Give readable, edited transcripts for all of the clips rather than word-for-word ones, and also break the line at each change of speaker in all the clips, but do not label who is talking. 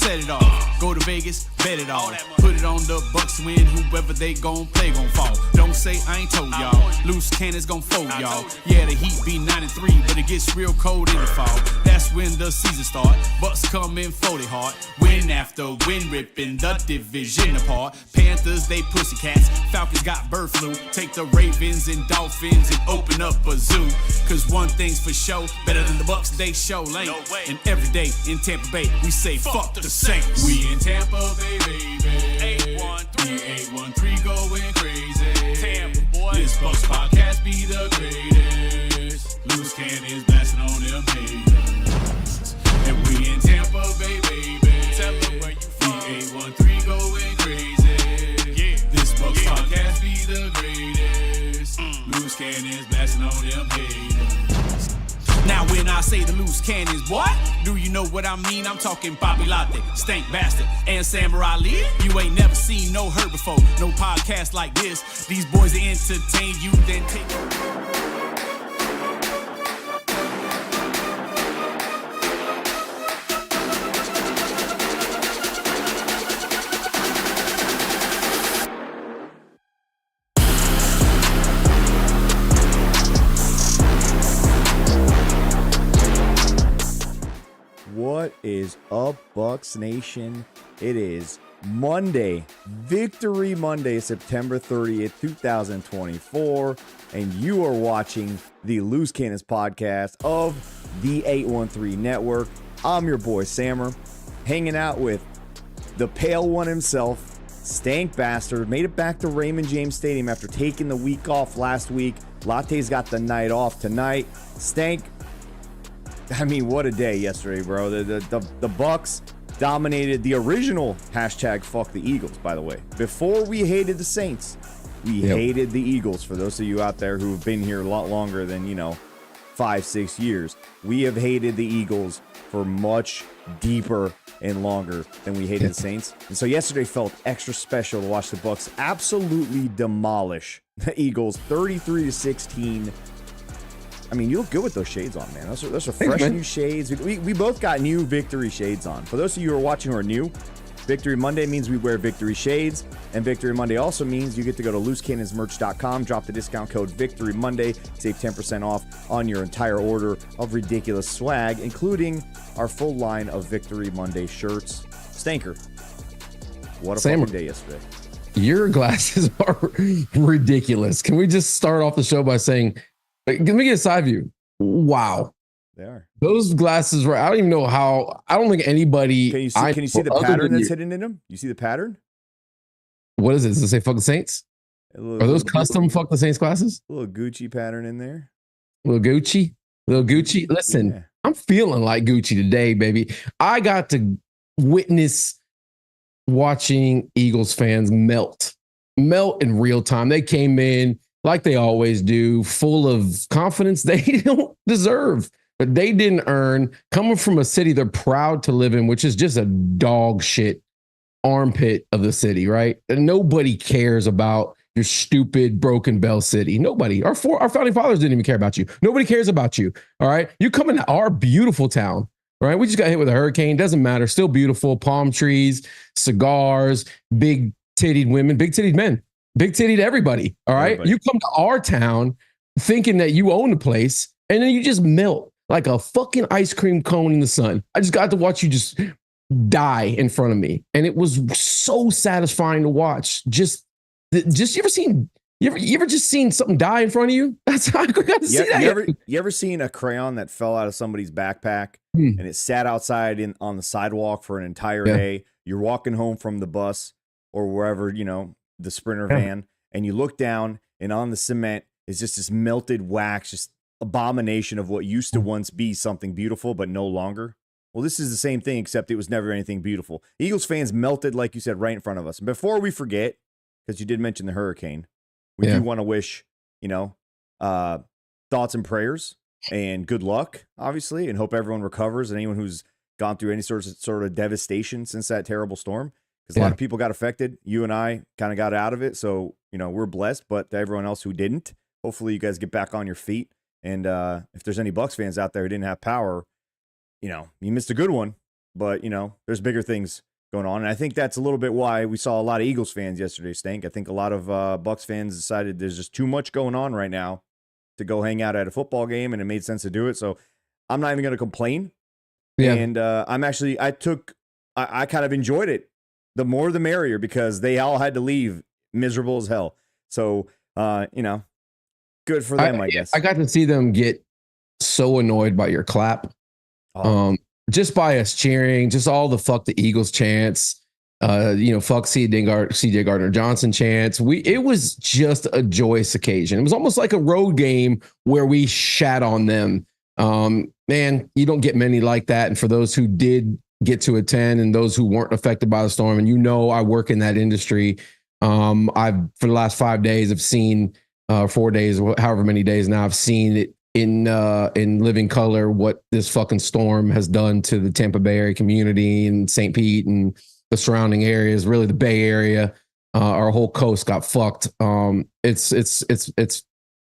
set it off. Go to Vegas, bet it all. Put it on the Bucs win, whoever they gon' play gon' fall. Don't say I ain't told y'all. Loose cannons gon' fold y'all. Yeah, the Heat be 9-3, but it gets real cold in the fall. That's when the season start. Bucs come in 40 hard. Win after win, ripping the division apart. Panthers, they pussycats. Falcons got bird flu. Take the Ravens and Dolphins and open up a zoo. Cause one thing's for sure, better than the Bucs, they show lane. No way. And every day in Tampa Bay, we say fuck the Saints. We in Tampa Bay, baby. 813 going crazy. Tampa, boy. This Bucs podcast be the greatest. Loose cannons blasting on them haters. And we in Tampa Bay, baby. Tampa, where you from? 813 going crazy. Yeah. This Bucs podcast be the greatest. Loose cannons blasting on them haters. Now when I say the loose cannons, what? Do you know what I mean? I'm talking Bobby Latte, Stank Bastard, and Samurai Lee. You ain't never seen no her before, no podcast like this. These boys entertain you, then take...
What is up, Bucs Nation? It is Monday, Victory Monday, September 30th, 2024, and you are watching the Loose Cannons podcast of the 813 Network. I'm your boy, Sammer, hanging out with the pale one himself, Stank Bastard. Made it back to Raymond James Stadium after taking the week off last week. Latte's got the night off tonight. Stank, I mean, what a day yesterday, bro. The Bucs dominated the original hashtag fuck the Eagles, by the way. Before we hated the Saints, we hated the Eagles. For those of you out there who have been here a lot longer than, 5-6 years, we have hated the Eagles for much deeper and longer than we hated the Saints. And so yesterday felt extra special to watch the Bucs absolutely demolish the Eagles 33-16. I mean, you look good with those shades on, man. Those are fresh new shades. We both got new Victory shades on. For those of you who are watching who are new, Victory Monday means we wear Victory shades. And Victory Monday also means you get to go to loosecannonsmerch.com, drop the discount code Victory Monday, save 10% off on your entire order of ridiculous swag, including our full line of Victory Monday shirts. Stanker, what a fucking day yesterday.
Your glasses are ridiculous. Can we just start off the show by saying... Let me get a side view. Wow.
They are.
Those glasses were, I don't even know how, I don't think anybody.
Can you see the pattern that's hidden in them? You see the pattern?
What is it? Does it say fuck the Saints? Are those custom fuck the Saints glasses?
A little Gucci pattern in there.
Little Gucci. Listen, yeah. I'm feeling like Gucci today, baby. I got to witness watching Eagles fans melt in real time. They came in like they always do, full of confidence they don't deserve, but they didn't earn, coming from a city they're proud to live in, which is just a dog shit armpit of the city, right? And nobody cares about your stupid Broken Bell city. Nobody. Our founding fathers didn't even care about you. Nobody cares about you, all right? You come into our beautiful town, right? We just got hit with a hurricane. Doesn't matter. Still beautiful. Palm trees, cigars, big tittied women, big tittied men. Big titty to everybody. All right. Everybody. You come to our town thinking that you own the place, and then you just melt like a fucking ice cream cone in the sun. I just got to watch you just die in front of me. And it was so satisfying to watch. You ever just seen something die in front of you? That's how I got to see that.
You ever seen a crayon that fell out of somebody's backpack and it sat outside on the sidewalk for an entire day? You're walking home from the bus or wherever, the Sprinter van, and you look down, and on the cement is just this melted wax, just abomination of what used to once be something beautiful, but no longer. Well, this is the same thing, except it was never anything beautiful. Eagles fans melted, like you said, right in front of us. And before we forget, because you did mention the hurricane, we do want to wish, thoughts and prayers and good luck, obviously, and hope everyone recovers, and anyone who's gone through any sort of devastation since that terrible storm. Because a lot of people got affected. You and I kind of got out of it. So, we're blessed. But to everyone else who didn't, hopefully you guys get back on your feet. And if there's any Bucs fans out there who didn't have power, you missed a good one. but there's bigger things going on. And I think that's a little bit why we saw a lot of Eagles fans yesterday, Stank. I think a lot of Bucs fans decided there's just too much going on right now to go hang out at a football game, and it made sense to do it. So I'm not even going to complain. Yeah. And I kind of enjoyed it. The more the merrier, because they all had to leave miserable as hell. So, good for them, I guess.
I got to see them get so annoyed by your clap. Just by us cheering, just all the fuck the Eagles chants, fuck CJ Gardner-Johnson chants. It was just a joyous occasion. It was almost like a road game where we shat on them. Man, you don't get many like that. And for those who did get to attend and those who weren't affected by the storm, and I work in that industry. I've for the last 5 days, I've seen 4 days, however many days now, I've seen it in living color what this fucking storm has done to the Tampa Bay area community and St. Pete and the surrounding areas, really the Bay Area. Our whole coast got fucked. It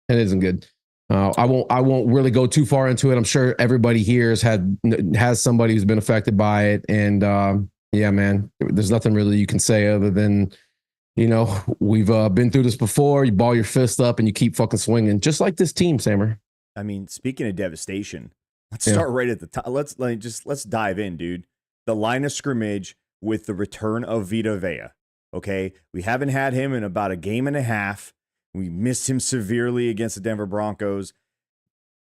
isn't good. I won't really go too far into it. I'm sure everybody here has somebody who's been affected by it. And yeah, man, there's nothing really you can say other than, we've been through this before. You ball your fist up and you keep fucking swinging, just like this team, Sammer.
I mean, speaking of devastation, let's start right at the top. Let's dive in, dude. The line of scrimmage with the return of Vita Vea. Okay, we haven't had him in about a game and a half. We missed him severely against the Denver Broncos.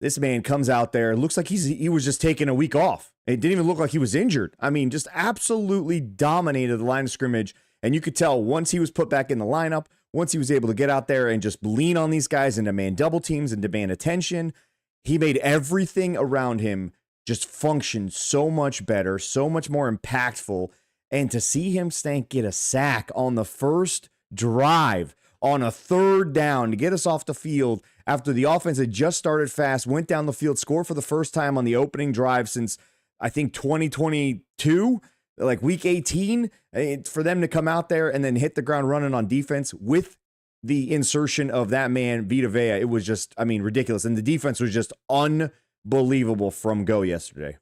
This man comes out there, looks like he was just taking a week off. It didn't even look like he was injured. I mean, just absolutely dominated the line of scrimmage. And you could tell once he was put back in the lineup, once he was able to get out there and just lean on these guys and demand double teams and demand attention, he made everything around him just function so much better, so much more impactful. And to see him, Stank, get a sack on the first drive on a third down to get us off the field after the offense had just started fast, went down the field, scored for the first time on the opening drive since, I think, 2022, like week 18, for them to come out there and then hit the ground running on defense with the insertion of that man, Vita Vea. It was just, ridiculous. And the defense was just unbelievable from go yesterday.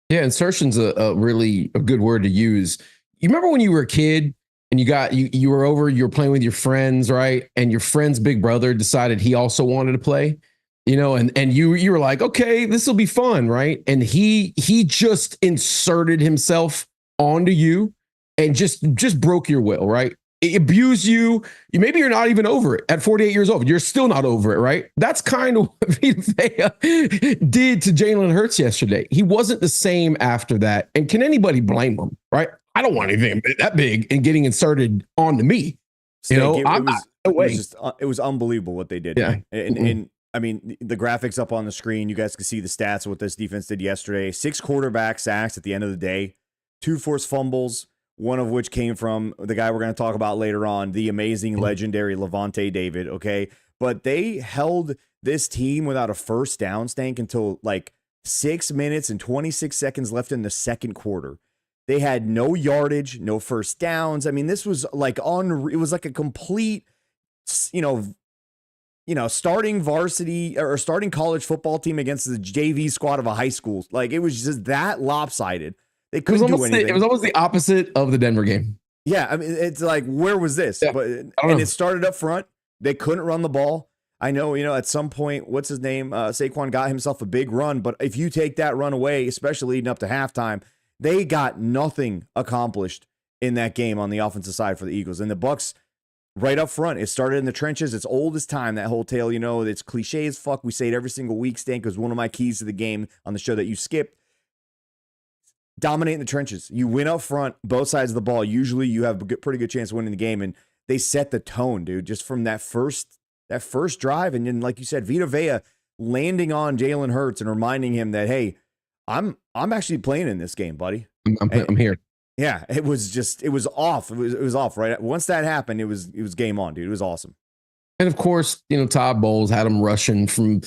Yeah, insertion's a really a good word to use. You remember when you were a kid and you were playing with your friends, right? And your friend's big brother decided he also wanted to play, and you were like, okay, this will be fun, right? And he just inserted himself onto you and just broke your will, right? It abused you. Maybe you're not even over it at 48 years old. You're still not over it, right? That's kind of what Vita Vea did to Jalen Hurts yesterday. He wasn't the same after that. And can anybody blame him, right? I don't want anything that big and getting inserted onto me. It
was unbelievable what they did.
Yeah.
And the graphics up on the screen, you guys can see the stats of what this defense did yesterday. 6 quarterback sacks at the end of the day, 2 forced fumbles, one of which came from the guy we're going to talk about later on, the amazing, legendary Lavonte David, okay? But they held this team without a first down, Stank, until like 6 minutes and 26 seconds left in the second quarter. They had no yardage, no first downs. This was like it was like a complete, starting varsity or starting college football team against the JV squad of a high school. Like, it was just that lopsided. They couldn't do anything.
It was almost the opposite of the Denver game.
Yeah, it's like, where was this?
Yeah,
it started up front. They couldn't run the ball. I know, at some point, what's his name? Saquon got himself a big run, but if you take that run away, especially leading up to halftime, they got nothing accomplished in that game on the offensive side for the Eagles. And the Bucs, right up front, it started in the trenches. It's old as time, that whole tale. It's cliche as fuck. We say it every single week, Stan, because one of my keys to the game on the show that you skipped. Dominate in the trenches. You win up front, both sides of the ball. Usually you have a pretty good chance of winning the game. And they set the tone, dude, just from that first drive. And then, like you said, Vita Vea landing on Jalen Hurts and reminding him that, hey, I'm actually playing in this game, buddy.
I'm here.
Yeah, it was off. It was off, right? Once that happened, it was game on, dude. It was awesome.
And of course, Todd Bowles had him rushing from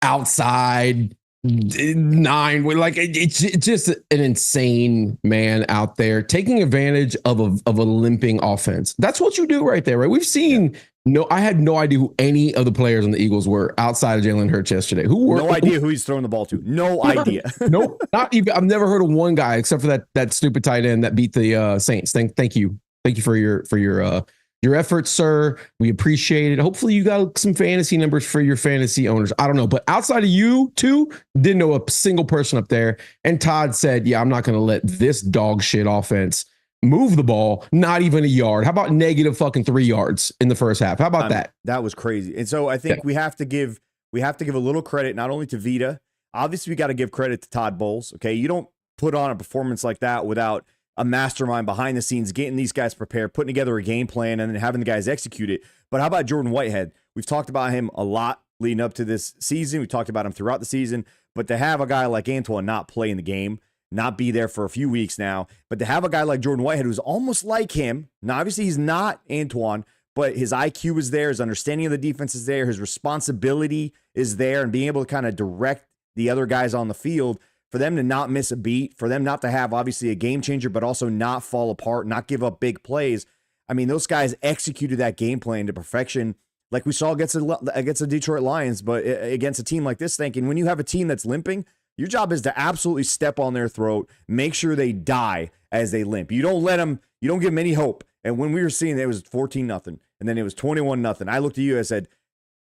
outside 9. Like, it's just an insane man out there taking advantage of a limping offense. That's what you do right there, right? We've seen No, I had no idea who any of the players on the Eagles were outside of Jalen Hurts yesterday. Who were?
No idea who he's throwing the ball to. No idea.
Nope, not even. I've never heard of one guy except for that stupid tight end that beat the Saints. Thank you for your efforts, sir. We appreciate it. Hopefully, you got some fantasy numbers for your fantasy owners. I don't know, but outside of you two, didn't know a single person up there. And Todd said, "Yeah, I'm not going to let this dog shit offense move the ball, not even a yard. How about negative fucking 3 yards in the first half? How about that?"
That was crazy. And so I think we have to give a little credit not only to Vita. Obviously, we got to give credit to Todd Bowles. Okay, you don't put on a performance like that without a mastermind behind the scenes, getting these guys prepared, putting together a game plan, and then having the guys execute it. But how about Jordan Whitehead? We've talked about him a lot leading up to this season. We talked about him throughout the season. But to have a guy like Antoine not play in the game, not be there for a few weeks now, but to have a guy like Jordan Whitehead who's almost like him. Now, obviously, he's not Antoine, but his IQ is there, his understanding of the defense is there, his responsibility is there, and being able to kind of direct the other guys on the field, for them to not miss a beat, for them not to have, obviously, a game changer, but also not fall apart, not give up big plays. I mean, those guys executed that game plan to perfection, like we saw against the Detroit Lions, but against a team like this, thinking when you have a team that's limping, your job is to absolutely step on their throat, make sure they die as they limp. You don't give them any hope. And when we were seeing it was 14-0, and then it was 21-0. I looked at you and said,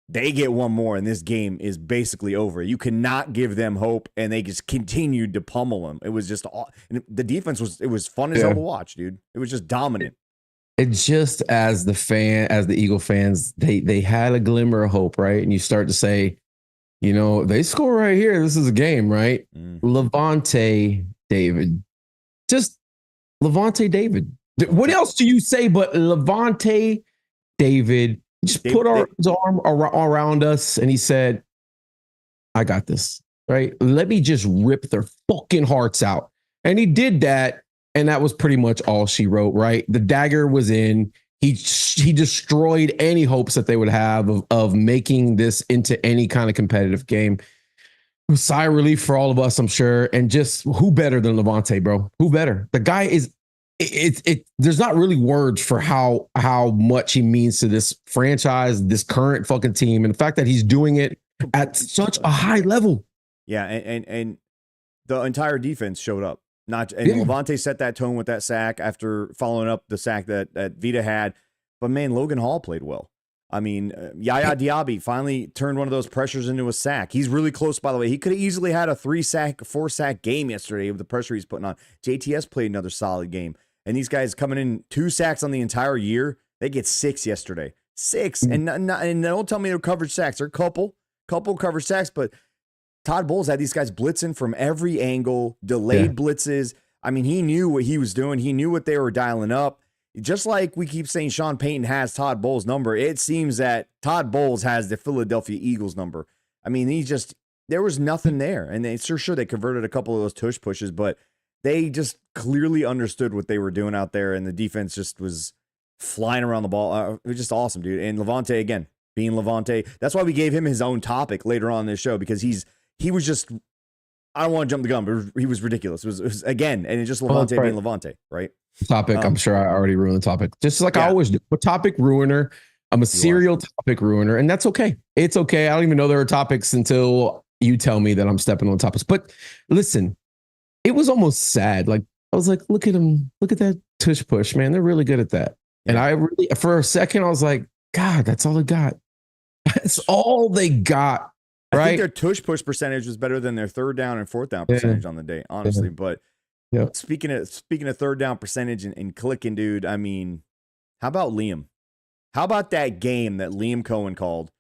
they get one more, and this game is basically over. You cannot give them hope, and they just continued to pummel them. It was just, and the defense was fun as hell to watch, dude. It was just dominant.
It just as the Eagle fans, they had a glimmer of hope, right? And you start to say, you know, they score right here. This is a game, right? Lavonte David. Just Lavonte David. What else do you say but Lavonte David? Just put his arm around us and he said, I got this, right? Let me just rip their fucking hearts out. And he did that. And that was pretty much all she wrote, right? The dagger was in. He destroyed any hopes that they would have of making this into any kind of competitive game. Sigh of relief for all of us, I'm sure. And just who better than Lavonte, bro? Who better? The guy is there's not really words for how much he means to this franchise, this current fucking team, and the fact that he's doing it at such a high level.
Yeah, and the entire defense showed up. Lavonte set that tone with that sack after following up the sack that Vita had. But man, Logan Hall played well. I mean, Yaya Diaby finally turned one of those pressures into a sack. He's really close, by the way. He could have easily had a 4-sack game yesterday with the pressure he's putting on. JTS played another solid game. And these guys coming in 2 sacks on the entire year, they get 6 yesterday. 6. And don't tell me they're coverage sacks. They're a couple coverage sacks, but Todd Bowles had these guys blitzing from every angle, delayed blitzes. I mean, he knew what he was doing. He knew what they were dialing up. Just like we keep saying Sean Payton has Todd Bowles' number, it seems that Todd Bowles has the Philadelphia Eagles number. I mean, there was nothing there. And sure, they converted a couple of those tush pushes, but they just clearly understood what they were doing out there, and the defense just was flying around the ball. It was just awesome, dude. And Lavonte, again, being Lavonte, that's why we gave him his own topic later on in this show, because he was just, I don't want to jump the gun, but he was ridiculous. It was again, and it's just Lavonte being Lavonte, right?
Topic. I'm sure I already ruined the topic. Just like I always do. A topic ruiner. I'm a serial topic ruiner, and that's okay. It's okay. I don't even know there are topics until you tell me that I'm stepping on topics. But listen, it was almost sad. Like, I was like, look at him. Look at that tush push, man. They're really good at that. Yeah. And I really, for a second, I was like, God, that's all they got. That's all they got. Right?
I think their tush push percentage was better than their 3rd down and 4th down percentage on the day, honestly. But speaking of 3rd down percentage and clicking, dude, I mean, how about Liam? How about that game that Liam Cohen called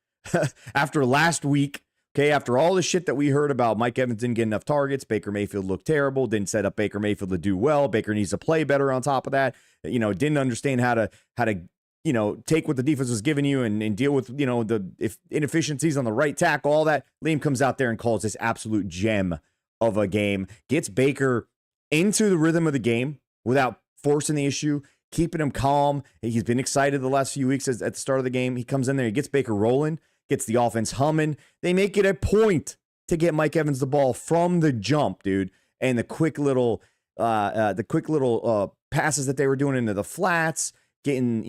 after last week? Okay, after all the shit that we heard about Mike Evans didn't get enough targets, Baker Mayfield looked terrible, didn't set up Baker Mayfield to do well. Baker needs to play better on top of that. Didn't understand how to take what the defense was giving you and deal with, the inefficiencies on the right tackle, all that. Liam comes out there and calls this absolute gem of a game, gets Baker into the rhythm of the game without forcing the issue, keeping him calm. He's been excited the last few weeks at the start of the game. He comes in there, he gets Baker rolling, gets the offense humming. They make it a point to get Mike Evans the ball from the jump, dude. And the quick little passes that they were doing into the flats, getting,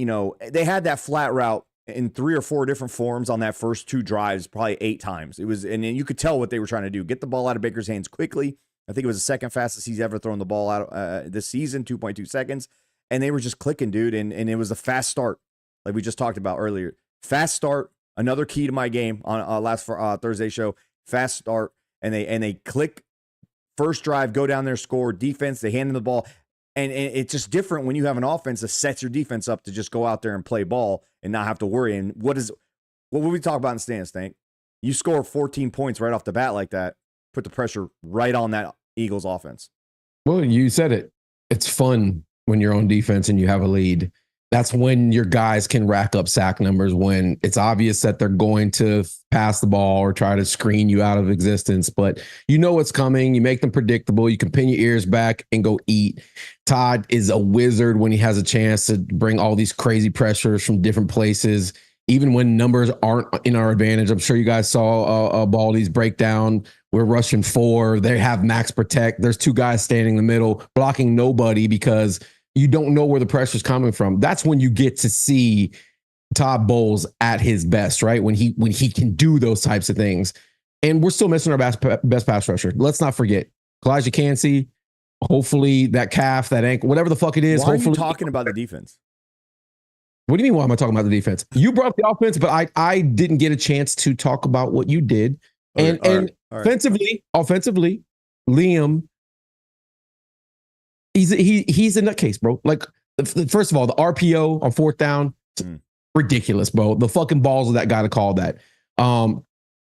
they had that flat route in 3 or 4 different forms on that first 2 drives, probably 8 times. It was, and you could tell what they were trying to do: get the ball out of Baker's hands quickly. I think it was the second fastest he's ever thrown the ball out this season, 2.2 seconds. And they were just clicking, dude. And it was a fast start, like we just talked about earlier. Fast start, another key to my game on last Thursday show. Fast start, and they click. First drive, go down there, score. Defense, they hand them the ball. And it's just different when you have an offense that sets your defense up to just go out there and play ball and not have to worry. And what would we talk about in stands, Stank? You score 14 points right off the bat like that, put the pressure right on that Eagles offense.
Well, you said it. It's fun when you're on defense and you have a lead. That's when your guys can rack up sack numbers, when it's obvious that they're going to pass the ball or try to screen you out of existence, but you know what's coming. You make them predictable. You can pin your ears back and go eat. Todd is a wizard when he has a chance to bring all these crazy pressures from different places, even when numbers aren't in our advantage. I'm sure you guys saw Baldy's breakdown. We're rushing 4. They have max protect. There's 2 guys standing in the middle, blocking nobody because you don't know where the pressure's coming from. That's when you get to see Todd Bowles at his best, right? When he can do those types of things. And we're still missing our best pass rusher. Let's not forget Kalijah Cansey. Hopefully that calf, that ankle, whatever the fuck it is.
Why are you talking about the defense?
What do you mean? Why am I talking about the defense? You brought up the offense, but I didn't get a chance to talk about what you did. And
all right.
Offensively, Liam, he's a nutcase, bro. Like, first of all, the RPO on 4th down, ridiculous, bro. The fucking balls of that guy to call that.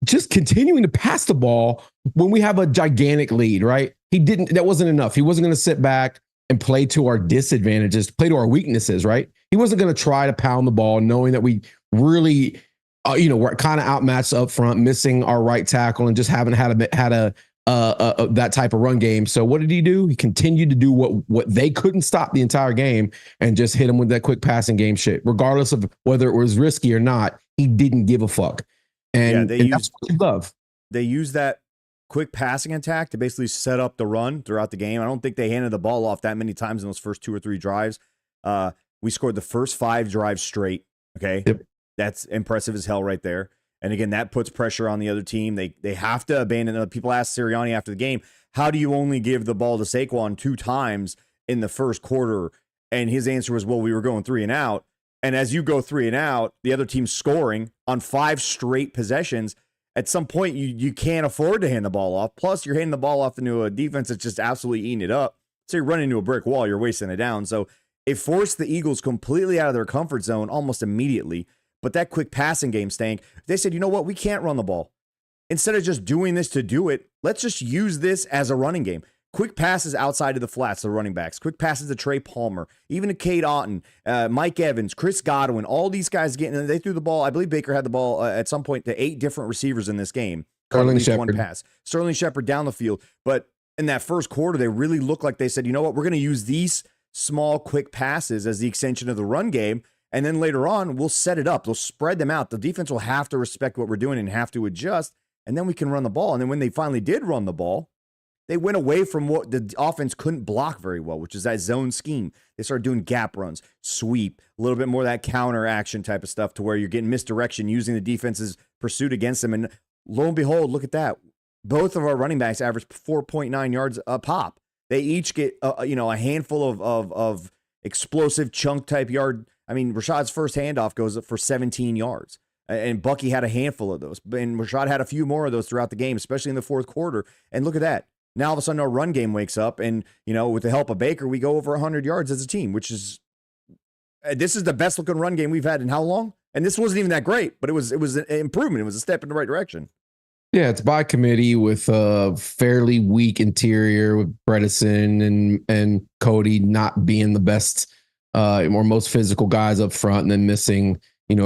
Just continuing to pass the ball when we have a gigantic lead, right? That wasn't enough. He wasn't going to sit back and play to our disadvantages, play to our weaknesses, right? He wasn't going to try to pound the ball, knowing that we really, we're kind of outmatched up front, missing our right tackle and just haven't had that type of run game. So what did he do? He continued to do what they couldn't stop the entire game, and just hit him with that quick passing game shit. Regardless of whether it was risky or not, he didn't give a fuck. And that's what you love.
They used that quick passing attack to basically set up the run throughout the game. I don't think they handed the ball off that many times in those first 2 or 3 drives. We scored the first 5 drives straight. Okay.
Yep.
That's impressive as hell right there. And again, that puts pressure on the other team. They have to abandon. People asked Sirianni after the game, how do you only give the ball to Saquon 2 times in the first quarter? And his answer was, well, we were going 3 and out. And as you go 3 and out, the other team's scoring on 5 straight possessions. At some point, you can't afford to hand the ball off. Plus, you're handing the ball off into a defense that's just absolutely eating it up. So you're running into a brick wall. You're wasting it down. So it forced the Eagles completely out of their comfort zone almost immediately. But that quick passing game, Stank, they said, you know what? We can't run the ball. Instead of just doing this to do it, let's just use this as a running game. Quick passes outside of the flats, the running backs. Quick passes to Trey Palmer, even to Cade Otton, Mike Evans, Chris Godwin. All these guys they threw the ball. I believe Baker had the ball at some point to 8 different receivers in this game.
Sterling Shepard.
One pass. Sterling Shepard down the field. But in that first quarter, they really looked like they said, you know what? We're going to use these small, quick passes as the extension of the run game. And then later on, we'll set it up. We'll spread them out. The defense will have to respect what we're doing and have to adjust. And then we can run the ball. And then when they finally did run the ball, they went away from what the offense couldn't block very well, which is that zone scheme. They started doing gap runs, sweep, a little bit more of that counter action type of stuff to where you're getting misdirection using the defense's pursuit against them. And lo and behold, look at that. Both of our running backs average 4.9 yards a pop. They each get a handful of explosive chunk type yard. I mean, Rashad's first handoff goes for 17 yards. And Bucky had a handful of those. And Rashad had a few more of those throughout the game, especially in the fourth quarter. And look at that. Now, all of a sudden, our run game wakes up. And, with the help of Baker, we go over 100 yards as a team, which is this is the best looking run game we've had in how long? And this wasn't even that great, but it was an improvement. It was a step in the right direction.
Yeah, it's by committee with a fairly weak interior with Bredesen and Cody not being the best or most physical guys up front, and then missing,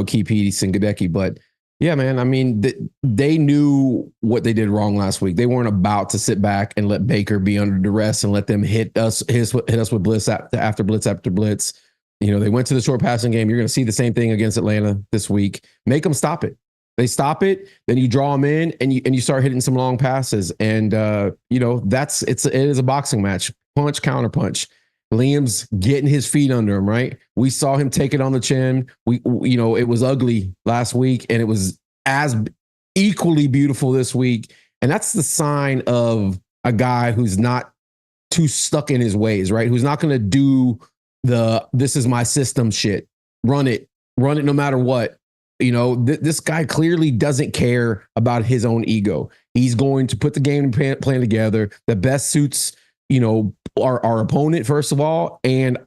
key piece and Gadecki. But yeah, man, I mean, they knew what they did wrong last week. They weren't about to sit back and let Baker be under duress and let them hit us with blitz after blitz after blitz. They went to the short passing game. You're going to see the same thing against Atlanta this week. Make them stop it. They stop it, then you draw them in, and you start hitting some long passes. And it is a boxing match, punch, counter punch. Liam's getting his feet under him, right? We saw him take it on the chin. It was ugly last week, and it was as equally beautiful this week. And that's the sign of a guy who's not too stuck in his ways, right? Who's not going to do this is my system shit. Run it no matter what. This guy clearly doesn't care about his own ego. He's going to put the game plan together that best suits, our opponent, first of all, and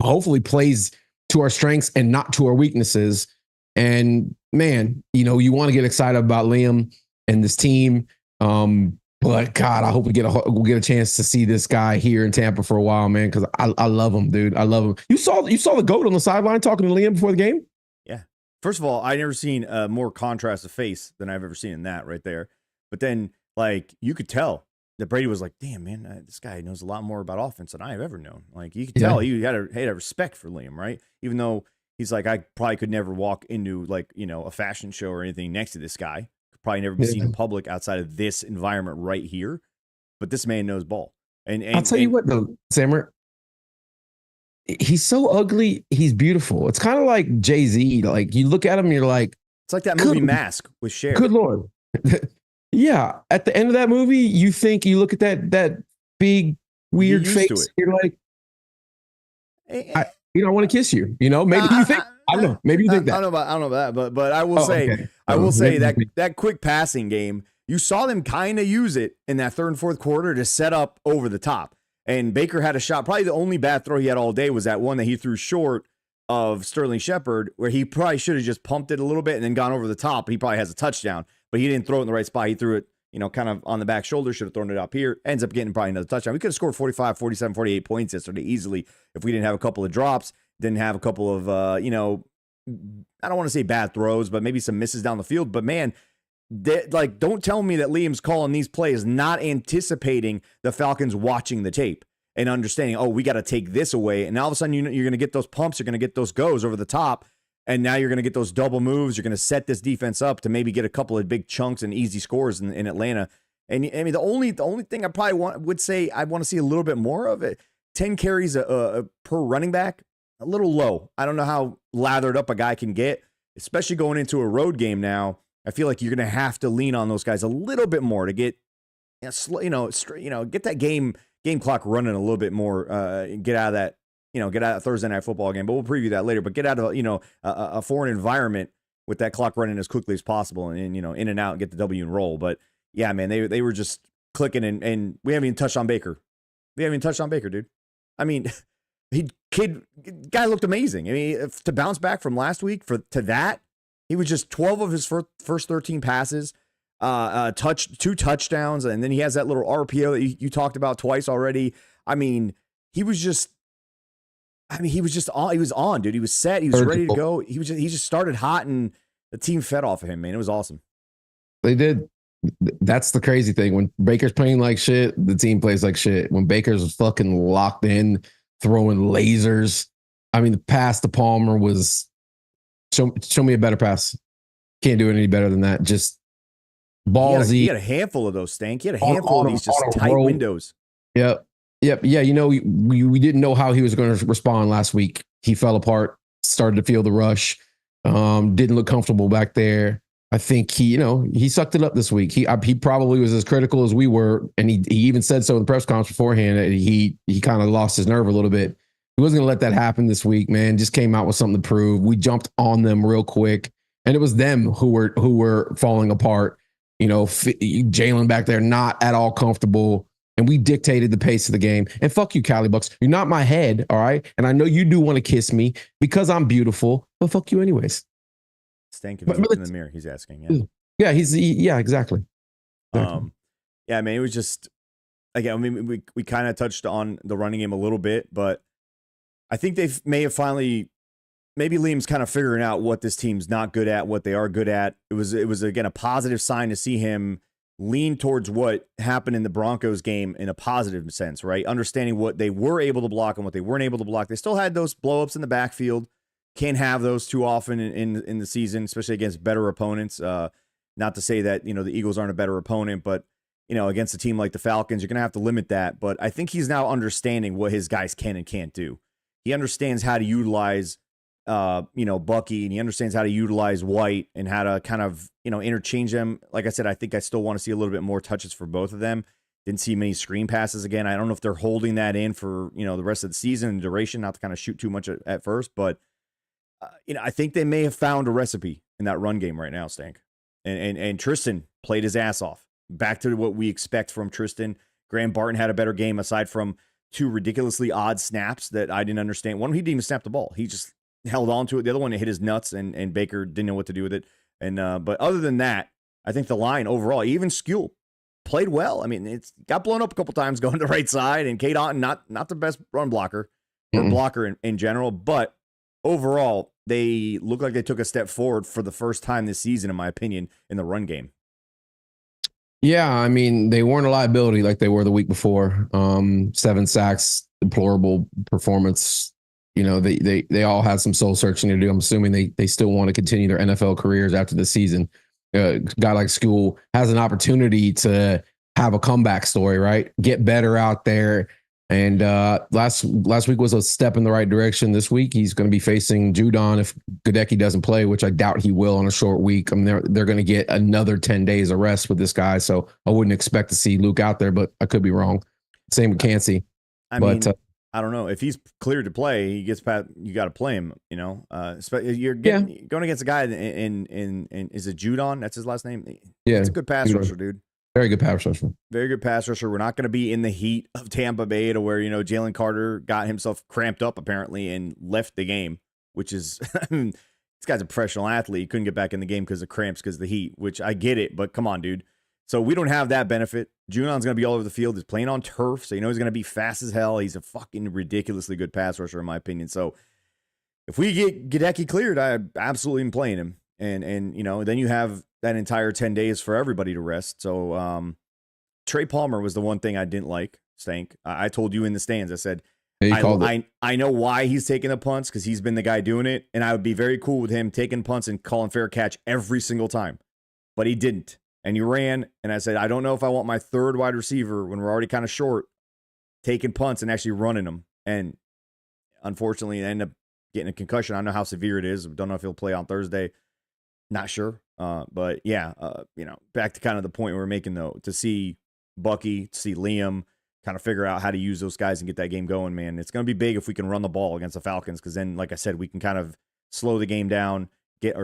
hopefully plays to our strengths and not to our weaknesses. And man, you want to get excited about Liam and this team. But God, I hope we'll get a chance to see this guy here in Tampa for a while, man, because I love him, dude. I love him. You saw the GOAT on the sideline talking to Liam before the game?
Yeah. First of all, I never seen more contrast of face than I've ever seen in that right there. But then, you could tell that Brady was like, damn, man, this guy knows a lot more about offense than I have ever known. You could tell he had a respect for Liam, right? Even though he's like, I probably could never walk into a fashion show or anything next to this guy. Could probably never be seen in public outside of this environment right here. But this man knows ball. And
I'll tell you what, though, Sammer, he's so ugly, he's beautiful. It's kind of like Jay-Z. You look at him and you're like,
it's like that movie Mask with Cher.
Good Lord. Yeah. At the end of that movie, you look at that big, weird face. You're like, I want to kiss you. Maybe you think, I don't know. Maybe you think that.
I don't know about that, but I will say, okay. I will say that quick passing game, you saw them kind of use it in that third and fourth quarter to set up over the top. And Baker had a shot. Probably the only bad throw he had all day was that one that he threw short of Sterling Shepard, where he probably should have just pumped it a little bit and then gone over the top. He probably has a touchdown, but he didn't throw it in the right spot. He threw it, kind of on the back shoulder, should have thrown it up here. Ends up getting probably another touchdown. We could have scored 45, 47, 48 points yesterday easily if we didn't have a couple of drops, didn't have a couple of, I don't want to say bad throws, but maybe some misses down the field. But man, don't tell me that Liam's calling these plays not anticipating the Falcons watching the tape and understanding, we got to take this away. And all of a sudden, you're going to get those pumps, you're going to get those goes over the top, and now you're going to get those double moves. You're going to set this defense up to maybe get a couple of big chunks and easy scores in Atlanta. And I mean, the only thing I probably would say I want to see a little bit more of it. 10 carries per running back, a little low. I don't know how lathered up a guy can get, especially going into a road game now. I feel like you're going to have to lean on those guys a little bit more to get, get that game clock running a little bit more. Get out of that, get out of Thursday Night Football game. But we'll preview that later. But get out of a foreign environment with that clock running as quickly as possible, and in and out and get the W and roll. But yeah, man, they were just clicking, and we haven't even touched on Baker. We haven't even touched on Baker, dude. I mean, guy looked amazing. I mean, to bounce back from last week to that. He was just 12 of his first 13 passes, two touchdowns, and then he has that little RPO that you talked about twice already. I mean, he was on. He was on, dude. He was set. He was ready to go. He just started hot, and the team fed off of him, man. It was awesome.
They did. That's the crazy thing. When Baker's playing like shit, the team plays like shit. When Baker's fucking locked in, throwing lasers. I mean, the pass to Palmer was. Show me a better pass. Can't do it any better than that. Just ballsy.
He had a handful of those, Stank. He had a handful of these just tight windows.
Yep. Yeah, we didn't know how he was going to respond last week. He fell apart, started to feel the rush. Didn't look comfortable back there. I think he sucked it up this week. He probably was as critical as we were, and he even said so in the press conference beforehand. That he kind of lost his nerve a little bit. He wasn't going to let that happen this week, man. Just came out with something to prove. We jumped on them real quick, and it was them who were falling apart. Jalen back there not at all comfortable, and we dictated the pace of the game. And fuck you, Cali Bucs. You're not my head, all right? And I know you do want to kiss me because I'm beautiful, but fuck you anyways.
Stank if he's looking in the mirror, he's asking.
Yeah, exactly.
Yeah, I mean, it was just, again, I mean, we kind of touched on the running game a little bit, but I think they may have finally, maybe Liam's kind of figuring out what this team's not good at, what they are good at. It was again, a positive sign to see him lean towards what happened in the Broncos game in a positive sense, right? Understanding what they were able to block and what they weren't able to block. They still had those blow-ups in the backfield. Can't have those too often in the season, especially against better opponents. Not to say that, the Eagles aren't a better opponent, but, against a team like the Falcons, you're going to have to limit that. But I think he's now understanding what his guys can and can't do. He understands how to utilize, Bucky, and he understands how to utilize White and how to kind of, interchange them. Like I said, I think I still want to see a little bit more touches for both of them. Didn't see many screen passes again. I don't know if they're holding that in for, the rest of the season and duration, not to kind of shoot too much at first. But, I think they may have found a recipe in that run game right now, Stank. And Tristan played his ass off. Back to what we expect from Tristan. Graham Barton had a better game aside from 2 ridiculously odd snaps that I didn't understand. One, he didn't even snap the ball. He just held on to it. The other one, it hit his nuts, and Baker didn't know what to do with it. And but other than that, I think the line overall, even Skule, played well. I mean, it's got blown up a couple times going to the right side, and Kate Otten, not the best run blocker or blocker in general, but overall, they look like they took a step forward for the first time this season, in my opinion, in the run game.
Yeah, I mean, they weren't a liability like they were the week before. 7 sacks, deplorable performance. They all had some soul searching to do. I'm assuming they still want to continue their NFL careers after the season. A guy like Skule has an opportunity to have a comeback story, right? Get better out there. And last week was a step in the right direction. This week, he's going to be facing Judon if Gadecki doesn't play, which I doubt he will on a short week. I mean, they're going to get another 10 days of rest with this guy. So I wouldn't expect to see Luke out there, but I could be wrong. Same with Cansey.
I mean, I don't know. If he's cleared to play, he gets past, you got to play him, you're going against a guy in is it Judon? That's his last name.
Yeah.
It's a good pass rusher, dude.
Very good pass rusher.
Very good pass rusher. We're not going to be in the heat of Tampa Bay to where, Jalen Carter got himself cramped up apparently and left the game, which is, this guy's a professional athlete. He couldn't get back in the game because of cramps, because of the heat, which I get it, but come on, dude. So we don't have that benefit. Judon's going to be all over the field. He's playing on turf, so he's going to be fast as hell. He's a fucking ridiculously good pass rusher, in my opinion. So if we get Gadecki cleared, I absolutely am playing him. And then you have that entire 10 days for everybody to rest. So Trey Palmer was the one thing I didn't like, Stank. I told you in the stands, I said, I know why he's taking the punts, because he's been the guy doing it, and I would be very cool with him taking punts and calling fair catch every single time. But he didn't. And he ran, and I said, I don't know if I want my third wide receiver, when we're already kind of short, taking punts and actually running them. And unfortunately, I ended up getting a concussion. I don't know how severe it is. Don't know if he'll play on Thursday. Not sure. But yeah, back to kind of the point we're making, though, to see Bucky, to see Liam kind of figure out how to use those guys and get that game going, man. It's going to be big if we can run the ball against the Falcons, because then, like I said, we can kind of slow the game down,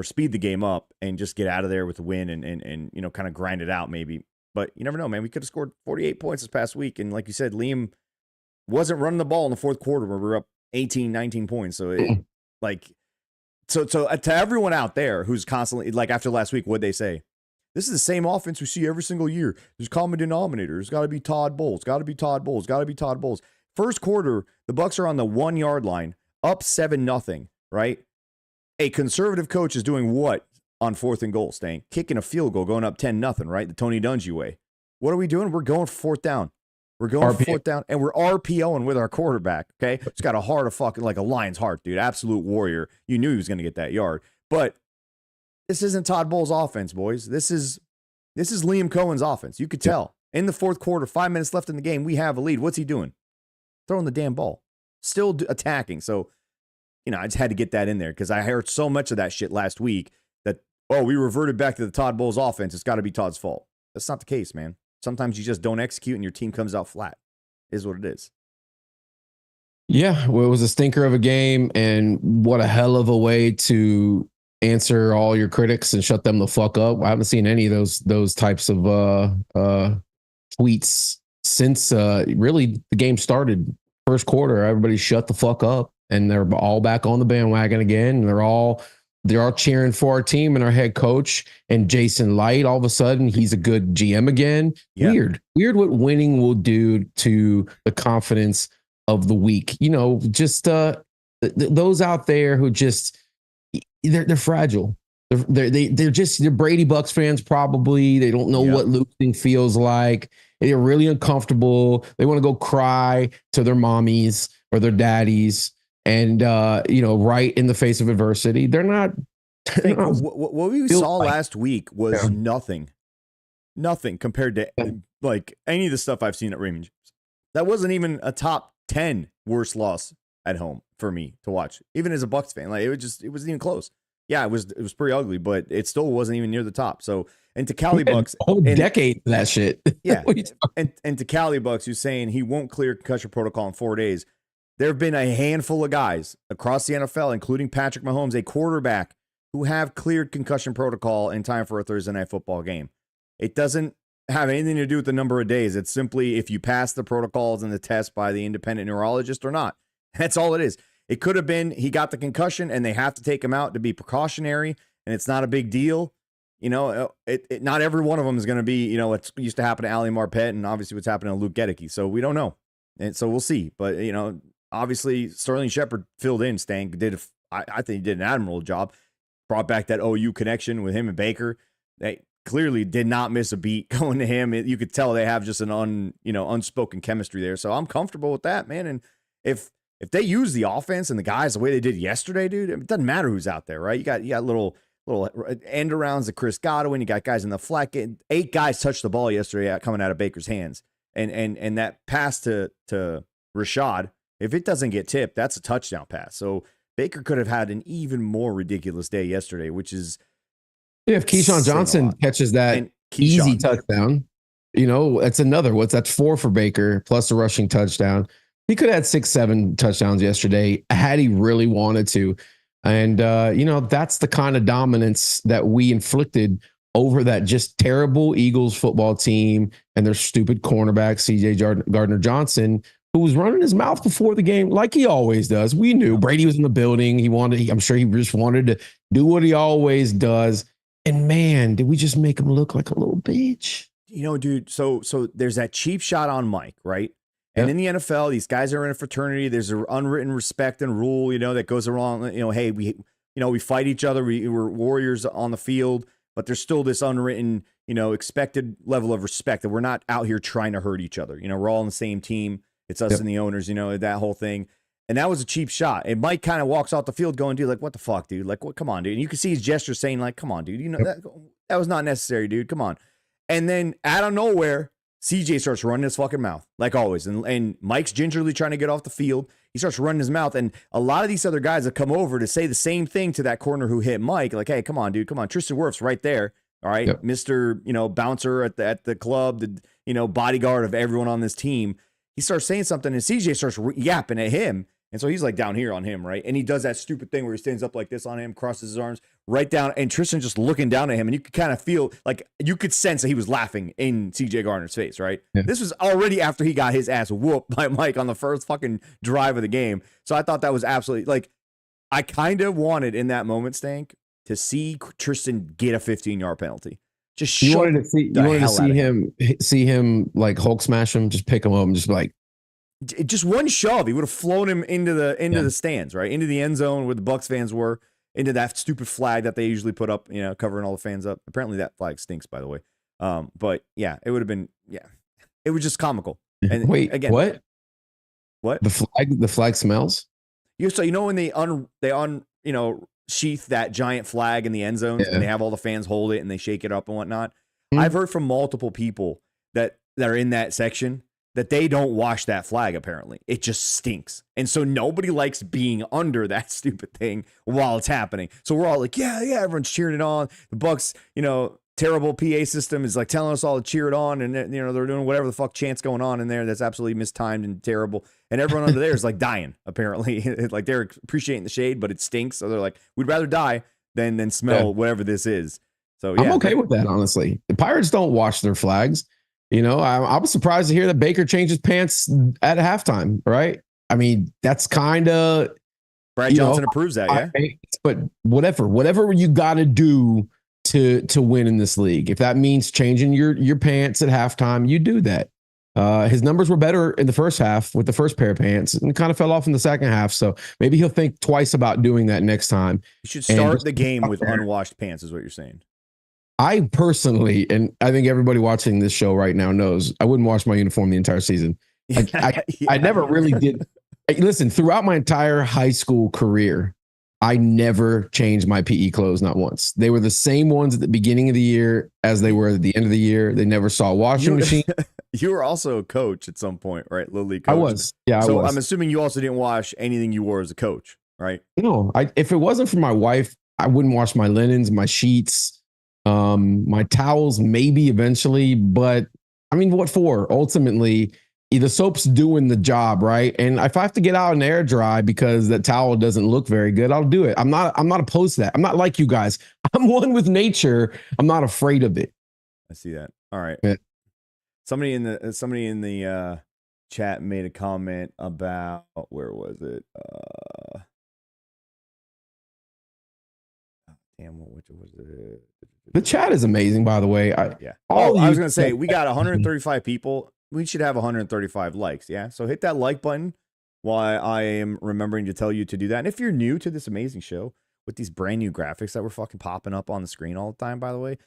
speed the game up, and just get out of there with a win and kind of grind it out maybe. But you never know, man. We could have scored 48 points this past week. And like you said, Liam wasn't running the ball in the fourth quarter where we were up 18, 19 points. So So to everyone out there who's constantly, like after last week, what'd they say? This is the same offense we see every single year. There's common denominators. It's got to be Todd Bowles. Got to be Todd Bowles. Got to be Todd Bowles. First quarter, the Bucs are on the 1 yard line, up 7-0, right? A conservative coach is doing what on 4th and goal, Staying? Kicking a field goal, going up 10-0, right? The Tony Dungy way. What are we doing? We're going for 4th down. We're going for 4th down, and we're RPOing with our quarterback, okay? He's got a heart of fucking, like a lion's heart, dude. Absolute warrior. You knew he was going to get that yard. But this isn't Todd Bowles' offense, boys. This is Liam Cohen's offense. You could tell. In the fourth quarter, 5 minutes left in the game, we have a lead. What's he doing? Throwing the damn ball. Still attacking. So, I just had to get that in there because I heard so much of that shit last week that, we reverted back to the Todd Bowles offense. It's got to be Todd's fault. That's not the case, man. Sometimes you just don't execute and your team comes out flat. Is what it is.
Yeah, well, it was a stinker of a game, and what a hell of a way to answer all your critics and shut them the fuck up. I haven't seen any of those types of tweets since really the game started. First quarter, everybody shut the fuck up, and they're all back on the bandwagon again. And they're all cheering for our team and our head coach and Jason Light. All of a sudden, he's a good GM again. Yeah. Weird what winning will do to the confidence of the week. Just those out there who just they're fragile. They're Brady Bucs fans probably. They don't know what losing feels like. They're really uncomfortable. They want to go cry to their mommies or their daddies. And, right in the face of adversity, they're not.
What we saw last week was nothing compared to like any of the stuff I've seen at Raymond James. That wasn't even a top 10 worst loss at home for me to watch, even as a Bucs fan. Like it wasn't even close. Yeah, it was pretty ugly, but it still wasn't even near the top. So, and to Cali Bucs,
a whole decade of that shit.
Yeah, and to Cali Bucs, who's saying he won't clear concussion protocol in 4 days. There have been a handful of guys across the NFL, including Patrick Mahomes, a quarterback, who have cleared concussion protocol in time for a Thursday night football game. It doesn't have anything to do with the number of days. It's simply if you pass the protocols and the test by the independent neurologist or not. That's all it is. It could have been he got the concussion and they have to take him out to be precautionary, and it's not a big deal. You know, not every one of them is going to be, you know, what used to happen to Ali Marpet and obviously what's happening to Luke Gedeke. So we don't know. And so we'll see. But, you know, obviously Sterling Shepard filled in. Stank I think he did an admirable job. Brought back that OU connection with him and Baker. They clearly did not miss a beat going to him. You could tell they have just an unspoken chemistry there. So I'm comfortable with that, man. And if they use the offense and the guys the way they did yesterday, dude, it doesn't matter who's out there, right? You got little end arounds to Chris Godwin. You got guys in the flat. 8 guys touched the ball yesterday coming out of Baker's hands. And that pass to Rashad, if it doesn't get tipped, that's a touchdown pass. So Baker could have had an even more ridiculous day yesterday, which is
if Keyshawn Johnson catches that easy touchdown, you know, that's another. That's 4 for Baker plus a rushing touchdown. He could have had 6, 7 touchdowns yesterday had he really wanted to. And, you know, that's the kind of dominance that we inflicted over that just terrible Eagles football team and their stupid cornerback, CJ Gardner-Johnson, who was running his mouth before the game like he always does. We knew Brady was in the building. I'm sure he just wanted to do what he always does. And, man, did we just make him look like a little bitch?
You know, dude, so there's that cheap shot on Mike, right? And in the NFL, these guys are in a fraternity. There's an unwritten respect and rule, you know, that goes along. You know, hey, we fight each other. We're warriors on the field, but there's still this unwritten, you know, expected level of respect that we're not out here trying to hurt each other. You know, we're all on the same team. It's us and the owners, you know, that whole thing. And that was a cheap shot. And Mike kind of walks off the field going, dude, like, what the fuck, dude? Like, what? Come on, dude. And you can see his gesture saying, like, come on, dude. You know, that was not necessary, dude. Come on. And then out of nowhere, CJ starts running his fucking mouth, like always. And Mike's gingerly trying to get off the field. He starts running his mouth. And a lot of these other guys have come over to say the same thing to that corner who hit Mike. Like, hey, come on, dude. Come on. Tristan Wirf's right there. All right. Yep. Mr. You know, bouncer at the club, the, you know, bodyguard of everyone on this team. He starts saying something and CJ starts yapping at him. And so he's like down here on him, right? And he does that stupid thing where he stands up like this on him, crosses his arms right down, and Tristan just looking down at him. And you could kind of feel like you could sense that he was laughing in CJ Gardner's face, right? Yeah. This was already after he got his ass whooped by Mike on the first fucking drive of the game. So I thought that was absolutely, like, I kind of wanted in that moment, Stank, to see Tristan get a 15-yard penalty. Just
you wanted to see him like Hulk smash him, just pick him up and just be like,
just one shove, he would have flown him into the stands, right? Into the end zone where the Bucs fans were, into that stupid flag that they usually put up, you know, covering all the fans up. Apparently that flag stinks, by the way. But yeah, it would have been, it was just comical. And
wait, again, what? The flag smells?
So you know when they you know, sheath that giant flag in the end zones and they have all the fans hold it and they shake it up and whatnot. Mm-hmm. I've heard from multiple people that are in that section that they don't wash that flag, apparently. It just stinks. And so nobody likes being under that stupid thing while it's happening. So we're all like, yeah, everyone's cheering it on. The Bucs, you know, terrible PA system is like telling us all to cheer it on. And, you know, they're doing whatever the fuck chant's going on in there that's absolutely mistimed and terrible. And everyone under there is like dying, apparently. Like they're appreciating the shade, but it stinks. So they're like, we'd rather die than smell whatever this is. So yeah.
I'm okay with that, honestly. The Pirates don't wash their flags. You know, I was surprised to hear that Baker changed his pants at halftime, right? I mean, that's kind of...
Brad Johnson approves that, yeah?
But whatever you got to do to win in this league. If that means changing your pants at halftime, you do that. His numbers were better in the first half with the first pair of pants and kind of fell off in the second half. So maybe he'll think twice about doing that next time.
You should start the game with unwashed pants is what you're saying.
I personally, and I think everybody watching this show right now knows, I wouldn't wash my uniform the entire season. I never really did. Listen, throughout my entire high school career, I never changed my PE clothes, not once. They were the same ones at the beginning of the year as they were at the end of the year. They never saw a washing machine.
You were also a coach at some point, right? Little League coach.
I was. Yeah,
so
I was.
I'm assuming you also didn't wash anything you wore as a coach, right?
No, if it wasn't for my wife, I wouldn't wash my linens, my sheets, my towels, maybe eventually. But I mean, what for? Ultimately, the soap's doing the job, right? And if I have to get out and air dry because that towel doesn't look very good, I'll do it. I'm not opposed to that. I'm not like you guys. I'm one with nature. I'm not afraid of it.
I see that. All right.
Yeah.
Somebody in the chat made a comment about, where was it? Which was it?
The chat is amazing, by the way.
I was gonna say, we got 135 people. We should have 135 likes. Yeah. So hit that like button while I am remembering to tell you to do that. And if you're new to this amazing show with these brand new graphics that were fucking popping up on the screen all the time, by the way,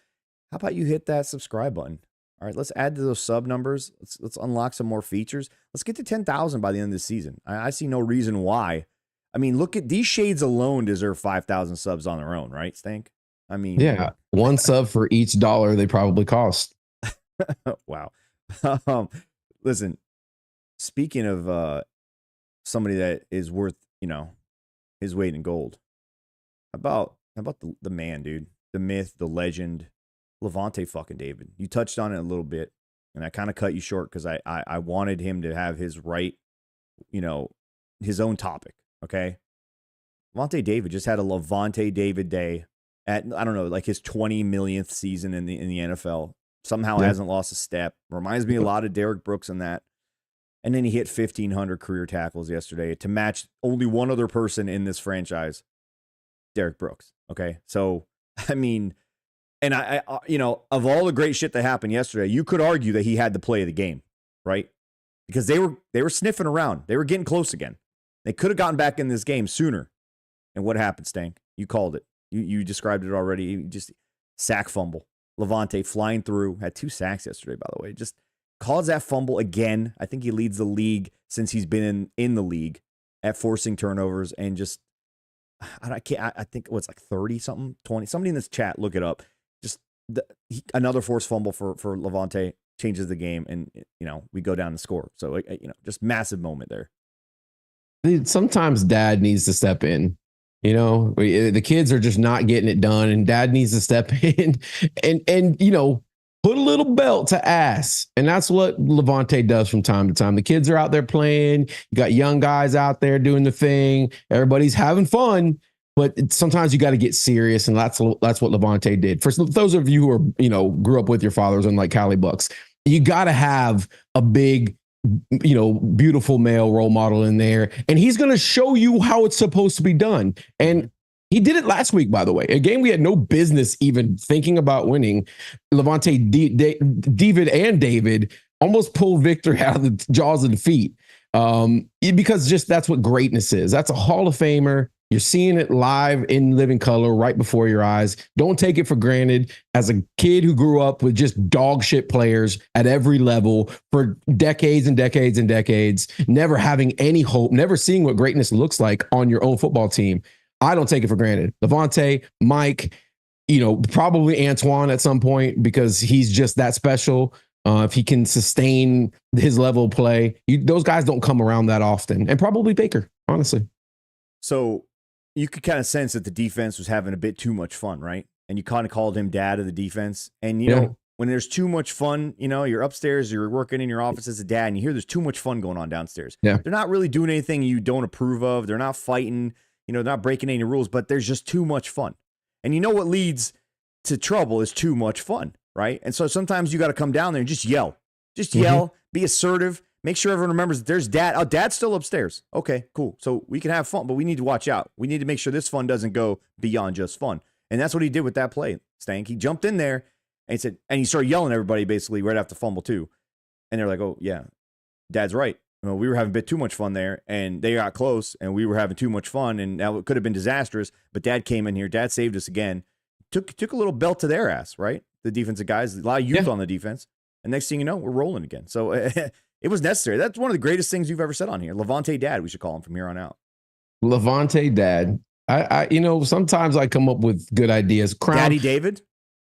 how about you hit that subscribe button? All right, let's add to those sub numbers. Let's unlock some more features. Let's get to 10,000 by the end of the season. I see no reason why. I mean, look at these shades alone deserve 5,000 subs on their own, right, Stank? I mean,
yeah, one sub for each dollar they probably cost.
Wow. Listen, speaking of somebody that is worth, his weight in gold, how about the man, dude, the myth, the legend, Lavonte fucking David. You touched on it a little bit, and I kind of cut you short because I wanted him to have his his own topic. Okay, Lavonte David just had a Lavonte David day at, I don't know, like his 20 millionth season in the NFL. Somehow hasn't lost a step. Reminds me a lot of Derek Brooks in that. And then he hit 1,500 career tackles yesterday to match only one other person in this franchise, Derek Brooks. Okay, so I mean. And I of all the great shit that happened yesterday, you could argue that he had the play of the game, right? Because they were sniffing around. They were getting close again. They could have gotten back in this game sooner. And what happened, Stank? You called it. You described it already. Just sack fumble. Lavonte flying through. Had 2 sacks yesterday, by the way. Just caused that fumble again. I think he leads the league since he's been in the league at forcing turnovers. And just, I think it was like 30 something, 20. Somebody in this chat, look it up. Just another forced fumble for Lavonte changes the game, and we go down and score. So just massive moment there.
Sometimes dad needs to step in. The kids are just not getting it done, and dad needs to step in and put a little belt to ass. And that's what Lavonte does from time to time. The kids are out there playing. You got young guys out there doing the thing. Everybody's having fun. But sometimes you got to get serious, and that's what Lavonte did. For those of you who are, grew up with your fathers and like Cali Bucs, you got to have a big, beautiful male role model in there, and he's going to show you how it's supposed to be done. And he did it last week, by the way, a game we had no business even thinking about winning. Lavonte David almost pulled victory out of the jaws of defeat, because just that's what greatness is. That's a Hall of Famer. You're seeing it live in living color right before your eyes. Don't take it for granted. As a kid who grew up with just dog shit players at every level for decades and decades and decades, never having any hope, never seeing what greatness looks like on your own football team, I don't take it for granted. Lavonte, Mike, probably Antoine at some point, because he's just that special. If he can sustain his level of play, those guys don't come around that often. And probably Baker, honestly.
So you could kind of sense that the defense was having a bit too much fun, right? And you kind of called him dad of the defense. And, when there's too much fun, you're upstairs, you're working in your office as a dad, and you hear there's too much fun going on downstairs.
Yeah.
They're not really doing anything you don't approve of. They're not fighting, they're not breaking any rules, but there's just too much fun. And what leads to trouble is too much fun, right? And so sometimes you got to come down there and just yell. Just yell, be assertive. Make sure everyone remembers that there's dad. Oh, dad's still upstairs. Okay, cool. So we can have fun, but we need to watch out. We need to make sure this fun doesn't go beyond just fun. And that's what he did with that play, Stank. He jumped in there and he started yelling at everybody basically right after fumble too. And they're like, oh yeah, dad's right. We were having a bit too much fun there, and they got close, and we were having too much fun, and now it could have been disastrous. But dad came in here. Dad saved us again. Took a little belt to their ass, right? The defensive guys, a lot of youth on the defense. And next thing you know, we're rolling again. So it was necessary. That's one of the greatest things you've ever said on here. Lavonte Dad, we should call him from here on out.
Lavonte Dad. Sometimes I come up with good ideas. Crown,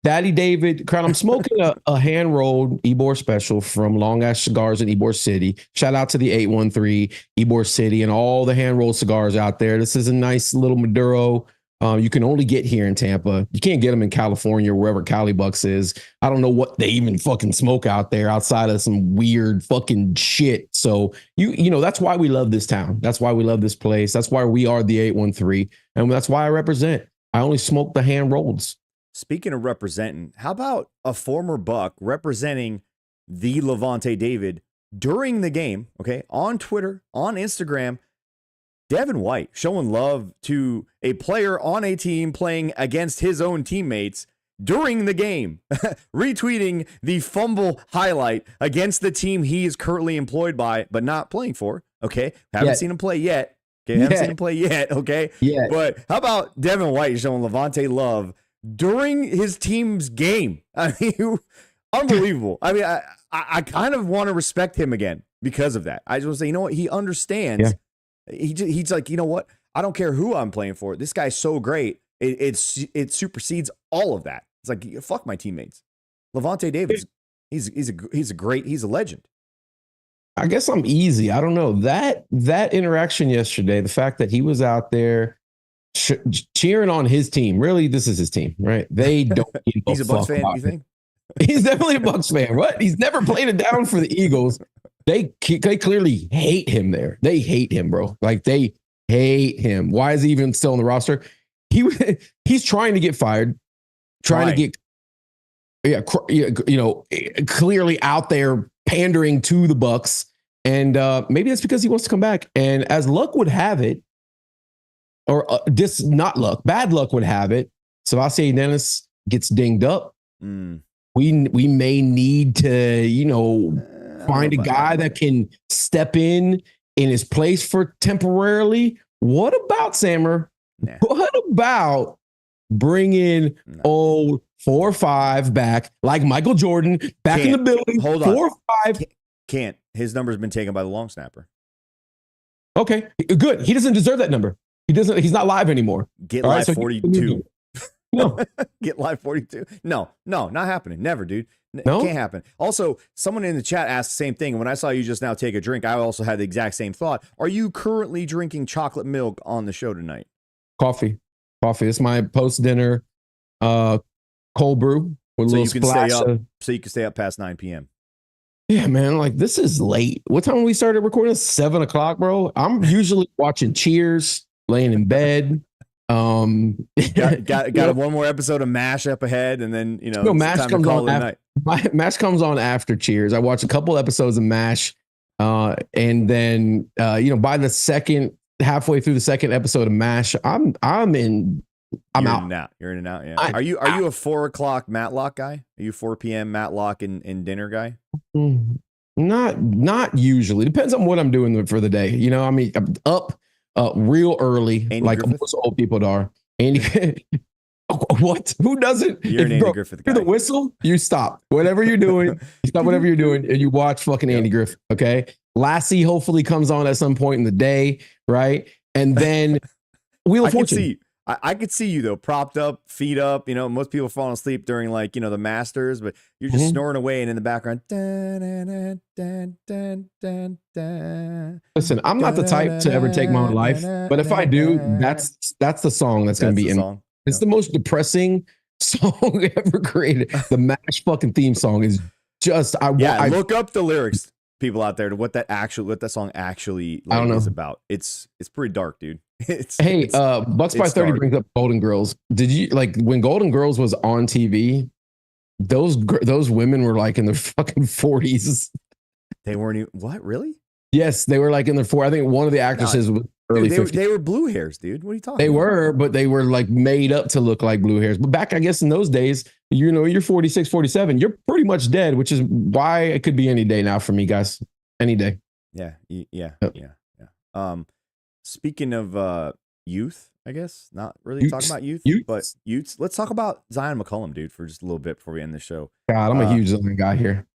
Daddy David, Crown. I'm smoking a hand rolled Ybor special from Long Ash Cigars in Ybor City. Shout out to the 813 Ybor City and all the hand rolled cigars out there. This is a nice little Maduro. You can only get here in Tampa. You can't get them in California or wherever Cali Bucs is. I don't know what they even fucking smoke out there outside of some weird fucking shit. So that's why we love this town. That's why we love this place. That's why we are the 813. And that's why I represent. I only smoke the hand rolls.
Speaking of representing, how about a former Buck representing the Lavonte David during the game, okay, on Twitter, on Instagram, Devin White showing love to a player on a team playing against his own teammates during the game, retweeting the fumble highlight against the team he is currently employed by, but not playing for, okay? Haven't seen him play yet. Okay, haven't seen him play yet, okay?
Yeah.
But how about Devin White showing Lavonte love during his team's game? I mean, unbelievable. I mean, I kind of want to respect him again because of that. I just want to say, you know what? He understands.
Yeah.
He's like, you know what? I don't care who I'm playing for. This guy's so great. It supersedes all of that. It's like, fuck my teammates. Lavonte David, he's a legend.
I guess I'm easy. I don't know that interaction yesterday. The fact that he was out there cheering on his team. Really, this is his team, right? They don't.
He's a Bucs fan. You think?
He's definitely a Bucs fan. What? He's never played it down for the Eagles. They clearly hate him there. They hate him, bro. Like, they hate him. Why is he even still on the roster? He's trying to get fired, trying to get, clearly out there pandering to the Bucs. And maybe that's because he wants to come back. And as luck would have it, or bad luck would have it, Savassi Dennis gets dinged up. We may need to, find a guy that can step in his place for temporarily. What about Sammer? Nah. What about bringing old 4-5 back, like Michael Jordan, back in the building?
Hold on.
4-5.
Can't. His number's been taken by the long snapper.
Okay, good. He doesn't deserve that number. He's not live anymore.
Get live 42. No. Get live 42. No, not happening. Never, dude.
No?
It can't happen. Also, someone in the chat asked the same thing. And when I saw you just now take a drink, I also had the exact same thought. Are you currently drinking chocolate milk on the show tonight?
Coffee. It's my post-dinner cold brew with a little splash.
So you can stay up past 9 p.m.
Yeah, man. Like, this is late. What time we started recording? 7 o'clock, bro. I'm usually watching Cheers, laying in bed.
Got one more episode of MASH up ahead, and then
MASH comes on after. MASH comes on after Cheers. I watch a couple episodes of MASH, and then by the halfway through the second episode of MASH, I'm out.
You're in and out. Yeah. Are you a 4 o'clock Matlock guy? Are you 4 p.m. Matlock and dinner guy?
Not usually. Depends on what I'm doing for the day. I mean, I'm up real early, Andy like Griffith? Most old people are. Andy, what? Who doesn't?
You're an Andy Griffith guy.
Hear the whistle? You stop. Whatever you're doing, and you watch fucking Andy Griffith. Okay. Lassie hopefully comes on at some point in the day, right? And then Wheel of Fortune.
I could see you though, propped up, feet up. Most people falling asleep during the Masters, but you're just snoring away, and in the background.
Listen, I'm not the type to ever take my own life, but if I do, that's the song that's going to be in. It's the most depressing song ever created. The MASH fucking theme song is just.
Look up the lyrics, people out there, to what that song actually
I don't know.
Is about. It's pretty dark, dude.
Bucs by 30 dark. Brings up Golden Girls. Did you when Golden Girls was on TV? Those women were like in their fucking 40s.
They weren't even, what, really?
Yes, they were like in their 40s. I think one of the actresses was early 50s.
They were blue hairs, dude. What are you talking about?
They were, but they were like made up to look like blue hairs. But back, I guess, in those days, you're 46, 47. You're pretty much dead, which is why it could be any day now for me, guys. Any day.
Yeah. Speaking of youth, I guess, not really talking about youth, but youths. Let's talk about Zyon McCollum, dude, for just a little bit before we end the show.
God, I'm a huge Zion guy here.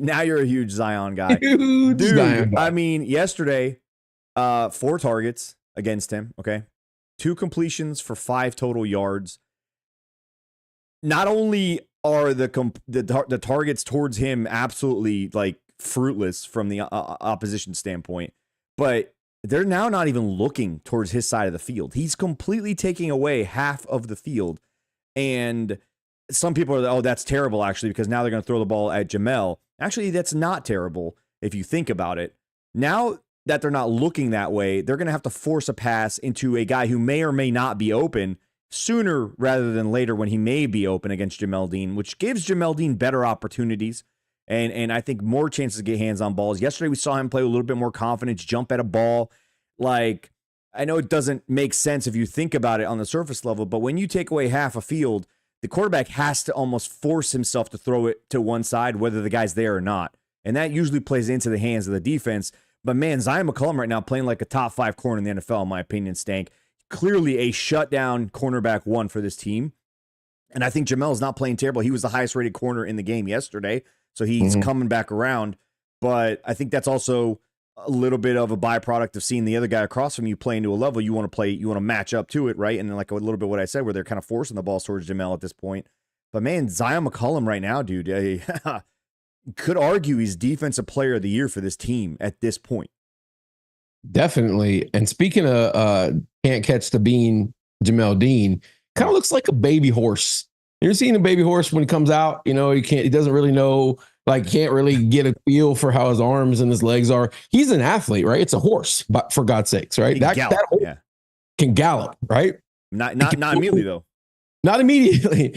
Now you're a huge Zion guy.
Dude, Zion guy.
I mean, yesterday, 4 targets against him, okay? 2 completions for 5 total yards. Not only are the targets towards him absolutely like fruitless from the opposition standpoint, but they're now not even looking towards his side of the field. He's completely taking away half of the field. And some people are, oh, that's terrible, actually, because now they're going to throw the ball at Jamel. Actually, that's not terrible if you think about it. Now that they're not looking that way, they're going to have to force a pass into a guy who may or may not be open sooner rather than later when he may be open against Jamel Dean, which gives Jamel Dean better opportunities and I think more chances to get hands on balls. Yesterday, we saw him play with a little bit more confidence, jump at a ball. Like, I know it doesn't make sense if you think about it on the surface level, but when you take away half a field, the quarterback has to almost force himself to throw it to one side, whether the guy's there or not. And that usually plays into the hands of the defense. But man, Zyon McCollum right now playing like a top 5 corner in the NFL, in my opinion, Stank. Clearly a shutdown cornerback 1 for this team. And I think Jamel is not playing terrible. He was the highest rated corner in the game yesterday. So he's coming back around. But I think that's also a little bit of a byproduct of seeing the other guy across from you playing to a level you want to play, you want to match up to it, right? And then like a little bit what I said, where they're kind of forcing the balls towards Jamel at this point. But man, Zyon McCollum right now, dude, could argue he's defensive player of the year for this team at this point.
Definitely. And speaking of can't catch the bean, Jamel Dean kind of looks like a baby horse. You ever seen a baby horse when he comes out? You know, he doesn't really know, like, can't really get a feel for how his arms and his legs are. He's an athlete, right? It's a horse, but for God's sakes, right? That horse can gallop, right?
Not immediately though.
Not immediately.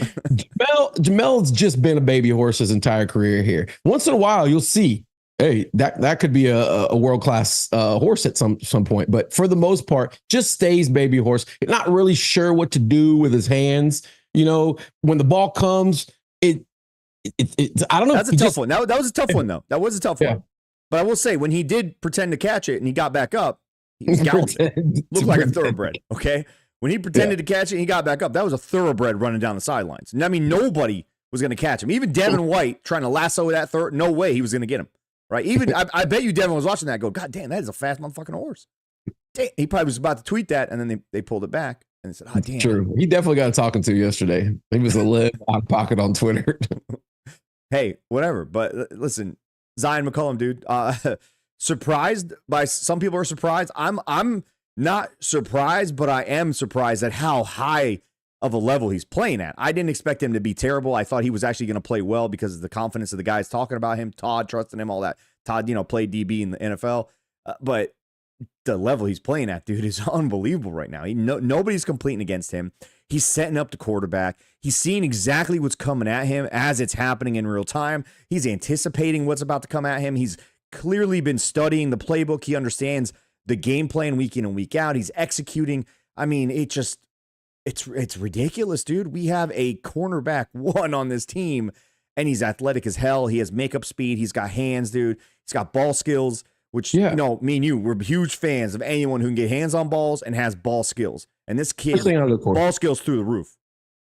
Jamel's just been a baby horse his entire career here. Once in a while, you'll see, hey, that could be a world-class horse at some point. But for the most part, just stays baby horse. Not really sure what to do with his hands. You know, when the ball comes, I don't know.
That's a tough one. That was a tough one, though. That was a tough one. But I will say, when he did pretend to catch it and he got back up, he was galloping. Looked like a thoroughbred, okay? When he pretended to catch it and he got back up, that was a thoroughbred running down the sidelines. And I mean, nobody was going to catch him. Even Devin White trying to lasso that no way he was going to get him, right? Even I bet you Devin was watching that go, God damn, that is a fast motherfucking horse. Damn. He probably was about to tweet that, and then they pulled it back. And said, oh, damn.
True. He definitely got talking to yesterday. He was a little out of pocket on Twitter.
Hey, whatever. But listen, Zyon McCollum, dude, surprised by some people are surprised. I'm not surprised, but I am surprised at how high of a level he's playing at. I didn't expect him to be terrible. I thought he was actually going to play well because of the confidence of the guys talking about him. Todd trusting him, all that. Todd, played DB in the NFL. But the level he's playing at, dude, is unbelievable right now. Nobody's competing against him. He's setting up the quarterback. He's seeing exactly what's coming at him as it's happening in real time. He's anticipating what's about to come at him. He's clearly been studying the playbook. He understands the game plan week in and week out. He's executing. I mean, it's ridiculous, dude. We have a cornerback 1 on this team, and he's athletic as hell. He has makeup speed. He's got hands, dude. He's got ball skills. Which, me and you, we're huge fans of anyone who can get hands on balls and has ball skills. And this kid, ball skills through the roof.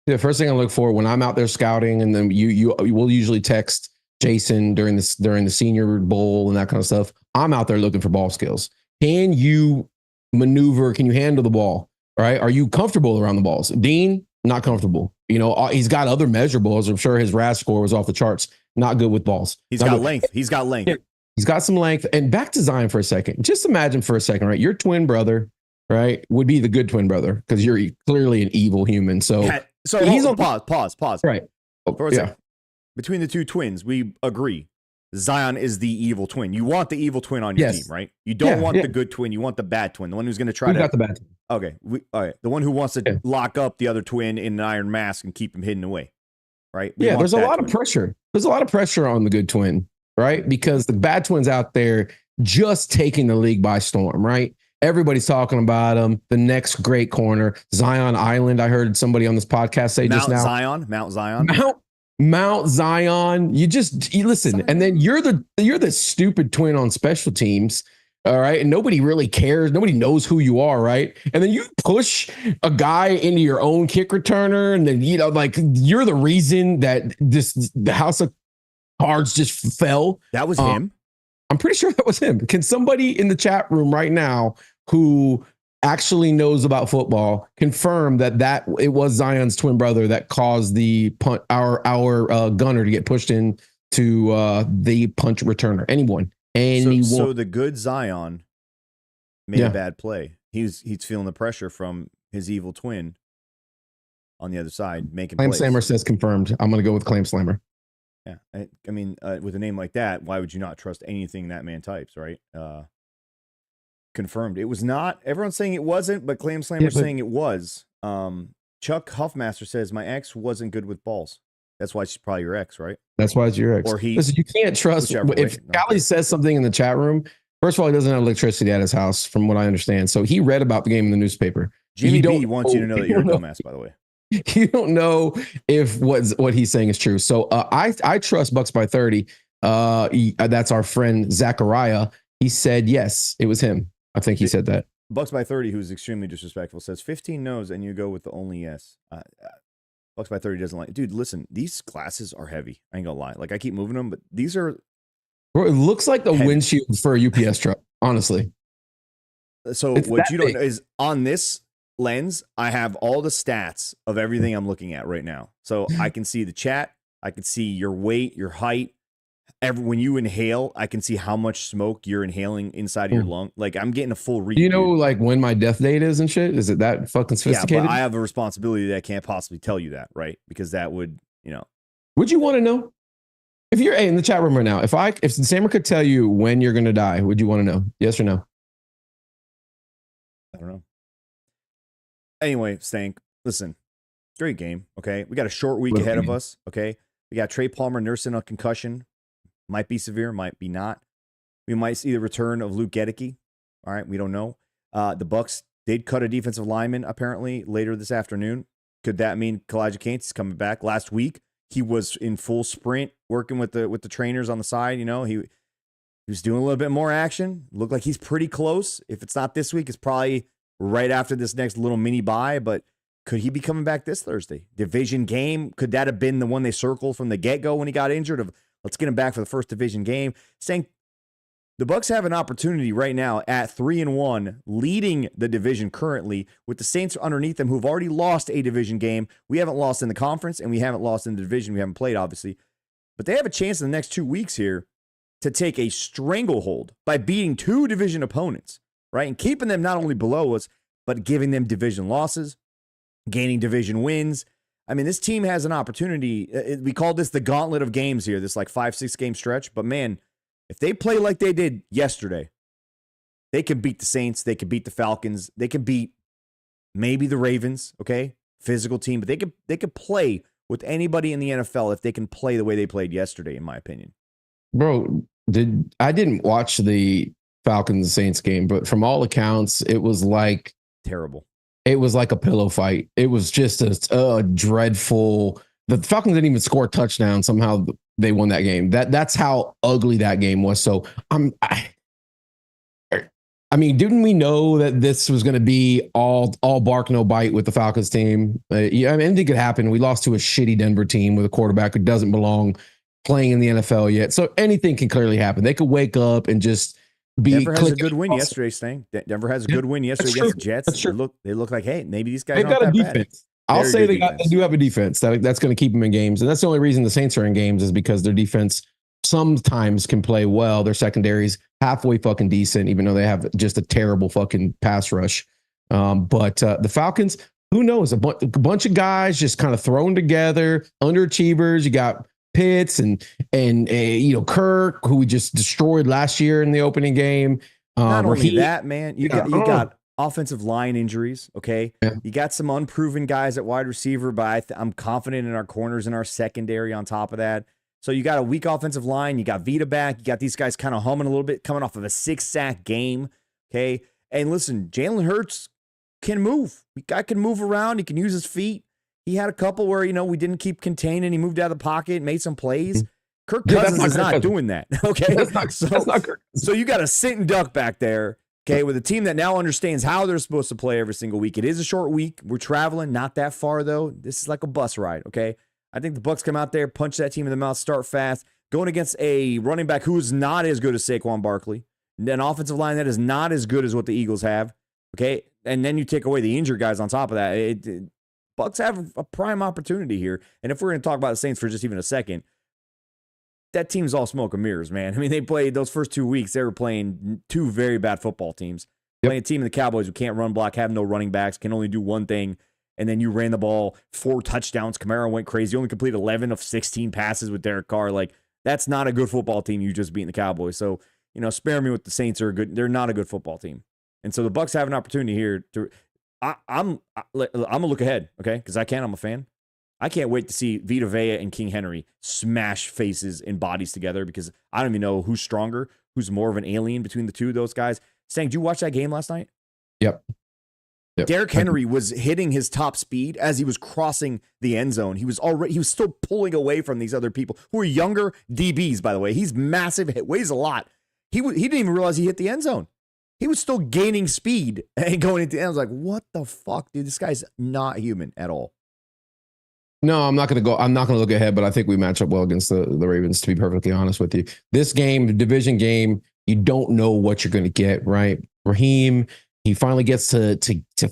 The first thing I look for when I'm out there scouting, and then you will usually text Jason during the Senior Bowl and that kind of stuff. I'm out there looking for ball skills. Can you maneuver? Can you handle the ball? Right? Are you comfortable around the balls? Dean, not comfortable. He's got other measurables. I'm sure his RAS score was off the charts. Not good with balls.
He's got length. He's got length.
He's got some length. And back to Zyon for a second. Just imagine for a second, right? Your twin brother, right, would be the good twin brother because you're clearly an evil human. So
he's on pause.
Right.
For a second. Between the two twins, we agree. Zyon is the evil twin. You want the evil twin on your team, right? You don't want the good twin. You want the bad twin, the one who's going to try to.
Got the bad twin.
Okay. All right. The one who wants to lock up the other twin in an iron mask and keep him hidden away, right?
There's a lot of pressure. There's a lot of pressure on the good twin. Right? Because the bad twins out there just taking the league by storm, right? Everybody's talking about him. The next great corner, Zion Island. I heard somebody on this podcast say just now.
Mount Zion.
Mount Zion. You listen, Zion. And then you're the stupid twin on special teams. All right. And nobody really cares. Nobody knows who you are. Right. And then you push a guy into your own kick returner. And then, you're the reason that the House of Cards just fell.
That was him.
I'm pretty sure that was him. Can somebody in the chat room right now who actually knows about football confirmed that it was Zion's twin brother that caused the punt, our gunner to get pushed in to the punch returner. Anyone.
So the good Zion made a bad play. He's feeling the pressure from his evil twin on the other side making
Claim
plays.
Slammer says confirmed. I'm going to go with Claim Slammer.
Yeah, I mean, with a name like that, why would you not trust anything that man types, right? Confirmed. It was not. Everyone's saying it wasn't, but Claim Slammer's saying it was. Chuck Huffmaster says, my ex wasn't good with balls. That's why she's probably your ex, right?
That's why it's your ex.
Or he.
Listen, you can't trust. If Callie says something in the chat room, first of all, he doesn't have electricity at his house, from what I understand. So he read about the game in the newspaper.
Jimmy B wants you to know that you're a dumbass, by the way.
You don't know if what he's saying is true. So I trust Bucs by 30. That's our friend Zachariah. He said yes, it was him. I think he said that.
Bucs by 30, who's extremely disrespectful, says 15 no's and you go with the only yes. Bucs by 30 doesn't like. Dude, listen, these glasses are heavy. I ain't gonna lie. Like I keep moving them, but these are.
Bro, it looks like the
heavy.
windshield for a UPS truck. Honestly.
So what you don't know is on this lens, I have all the stats of everything I'm looking at right now. So I can see the chat. I can see your weight, your height. When you inhale, I can see how much smoke you're inhaling inside of your lung. Like I'm getting a full read.
Do you know like when my death date is and shit? Is it that fucking sophisticated?
Yeah, but I have a responsibility that I can't possibly tell you that, right? Because that would,
Would you want to know? If you're in the chat room right now, if Sammer could tell you when you're gonna die, would you want to know? Yes or no?
I don't know. Anyway, Stank, listen, great game. Okay, we got a short week ahead of us. Okay, we got Trey Palmer nursing a concussion. Might be severe, might be not. We might see the return of Luke Gedeke. All right, we don't know. The Bucs did cut a defensive lineman apparently later this afternoon. Could that mean Kalijah Kancey's coming back? Last week he was in full sprint, working with the trainers on the side. He was doing a little bit more action. Looked like he's pretty close. If it's not this week, it's probably right after this next little mini bye. But could he be coming back this Thursday? Division game. Could that have been the one they circled from the get-go when he got injured? Of let's get him back for the first division game. Saying the Bucs have an opportunity right now at 3-1, leading the division currently with the Saints underneath them who've already lost a division game. We haven't lost in the conference and we haven't lost in the division. We haven't played, obviously. But they have a chance in the next 2 weeks here to take a stranglehold by beating 2 division opponents, right? And keeping them not only below us, but giving them division losses, gaining division wins. I mean, this team has an opportunity. We call this the gauntlet of games here, this like 5-6 game stretch. But man, if they play like they did yesterday, they could beat the Saints. They could beat the Falcons. They could beat maybe the Ravens, okay? Physical team. But they could play with anybody in the NFL if they can play the way they played yesterday, in my opinion.
Bro, I didn't watch the Falcons Saints game, but from all accounts, it was like
terrible.
It was like a pillow fight. It was just a dreadful. The Falcons didn't even score a touchdown. Somehow they won that game. That's how ugly that game was. So I mean, didn't we know that this was going to be all bark no bite with the Falcons team? Yeah, I mean, anything could happen. We lost to a shitty Denver team with a quarterback who doesn't belong playing in the NFL yet. So anything can clearly happen. They could wake up and just be.
Denver has a good win yesterday, Sting. Denver has a good win yesterday against the Jets. They look like, hey, maybe these guys aren't that bad.
I'll say they do have a defense that's going to keep them in games. And that's the only reason the Saints are in games is because their defense sometimes can play well. Their secondary's halfway fucking decent, even though they have just a terrible fucking pass rush. But the Falcons, who knows? A bunch of guys just kind of thrown together, underachievers. You got Pitts and Kirk, who we just destroyed last year in the opening game.
Not only that, man, you got offensive line injuries, okay? Yeah. You got some unproven guys at wide receiver, but I'm confident in our corners and our secondary on top of that. So you got a weak offensive line. You got Vita back. You got these guys kind of humming a little bit, coming off of a 6-sack game, okay? And listen, Jalen Hurts can move. The guy can move around. He can use his feet. He had a couple where, we didn't keep containing. He moved out of the pocket, made some plays. Kirk Cousins is not doing that, okay? So you got a sit and duck back there. Okay, with a team that now understands how they're supposed to play every single week. It is a short week. We're traveling, not that far, though. This is like a bus ride, okay? I think the Bucs come out there, punch that team in the mouth, start fast, going against a running back who is not as good as Saquon Barkley, an offensive line that is not as good as what the Eagles have. Okay, and then you take away the injured guys on top of that. Bucs have a prime opportunity here. And if we're going to talk about the Saints for just even a second, that team's all smoke and mirrors, man. I mean, they played those first 2 weeks. They were playing two very bad football teams. Yep. Playing a team in the Cowboys who can't run block, have no running backs, can only do one thing. And then you ran the ball 4 touchdowns. Kamara went crazy. You only completed 11 of 16 passes with Derek Carr. Like, that's not a good football team. You just beating the Cowboys. So, spare me with the Saints are good. They're not a good football team. And so the Bucs have an opportunity here to. I'm gonna look ahead, okay? Because I'm a fan. I can't wait to see Vita Vea and King Henry smash faces and bodies together because I don't even know who's stronger, who's more of an alien between the two of those guys. Sang, did you watch that game last night?
Yep.
Derrick Henry was hitting his top speed as he was crossing the end zone. He was still pulling away from these other people who are younger DBs, by the way. He's massive, weighs a lot. He didn't even realize he hit the end zone. He was still gaining speed and going into the end. I was like, what the fuck, dude? This guy's not human at all.
No, I'm not going to look ahead, but I think we match up well against the Ravens, to be perfectly honest with you. This game, the division game, you don't know what you're going to get, right? Raheem, he finally gets to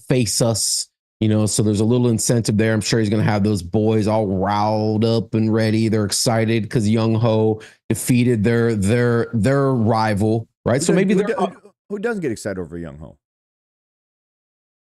face us, so there's a little incentive there. I'm sure he's going to have those boys all riled up and ready. They're excited because Young Ho defeated their rival, right? So maybe
who doesn't get excited over Young Ho?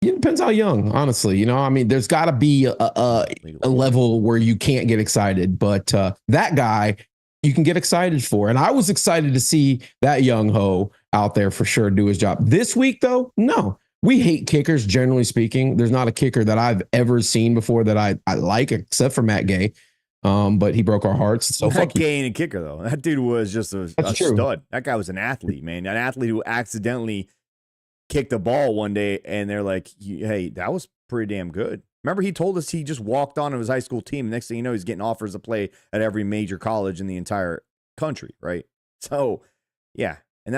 It depends how young, honestly. There's got to be a level where you can't get excited, but that guy you can get excited for. And I was excited to see that Young Ho out there for sure do his job. This week, though, no. We hate kickers, generally speaking. There's not a kicker that I've ever seen before that I like, except for Matt Gay. But he broke our hearts. So
Matt Gay ain't a kicker, though. That dude was just a stud. That guy was an athlete, man. An athlete who accidentally kicked the ball one day, and they're like, hey, that was pretty damn good. Remember, he told us he just walked on to his high school team. Next thing you know, he's getting offers to play at every major college in the entire country, right? So, yeah. And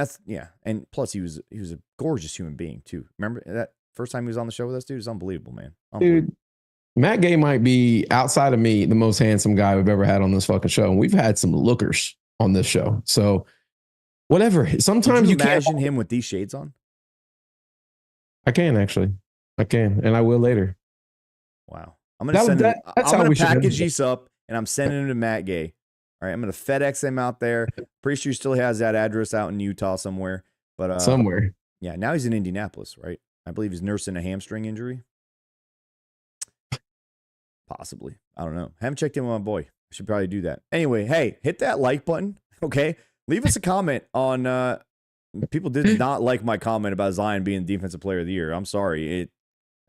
and plus he was a gorgeous human being too. Remember that first time he was on the show with us, dude? It was unbelievable, man. Unbelievable.
Dude, Matt Gay might be, outside of me, the most handsome guy we've ever had on this fucking show. And we've had some lookers on this show. So whatever. Sometimes you
imagine him with these shades on.
I can actually. I can, and I will later.
Wow. I'm gonna package these up and I'm sending them to Matt Gay. All right, I'm going to FedEx him out there. Pretty sure he still has that address out in Utah somewhere. But
somewhere.
Yeah, now he's in Indianapolis, right? I believe he's nursing a hamstring injury. Possibly. I don't know. Haven't checked in with my boy. I should probably do that. Anyway, hey, hit that like button, okay? Leave us a comment on people did not like my comment about Zyon being Defensive Player of the Year. I'm sorry.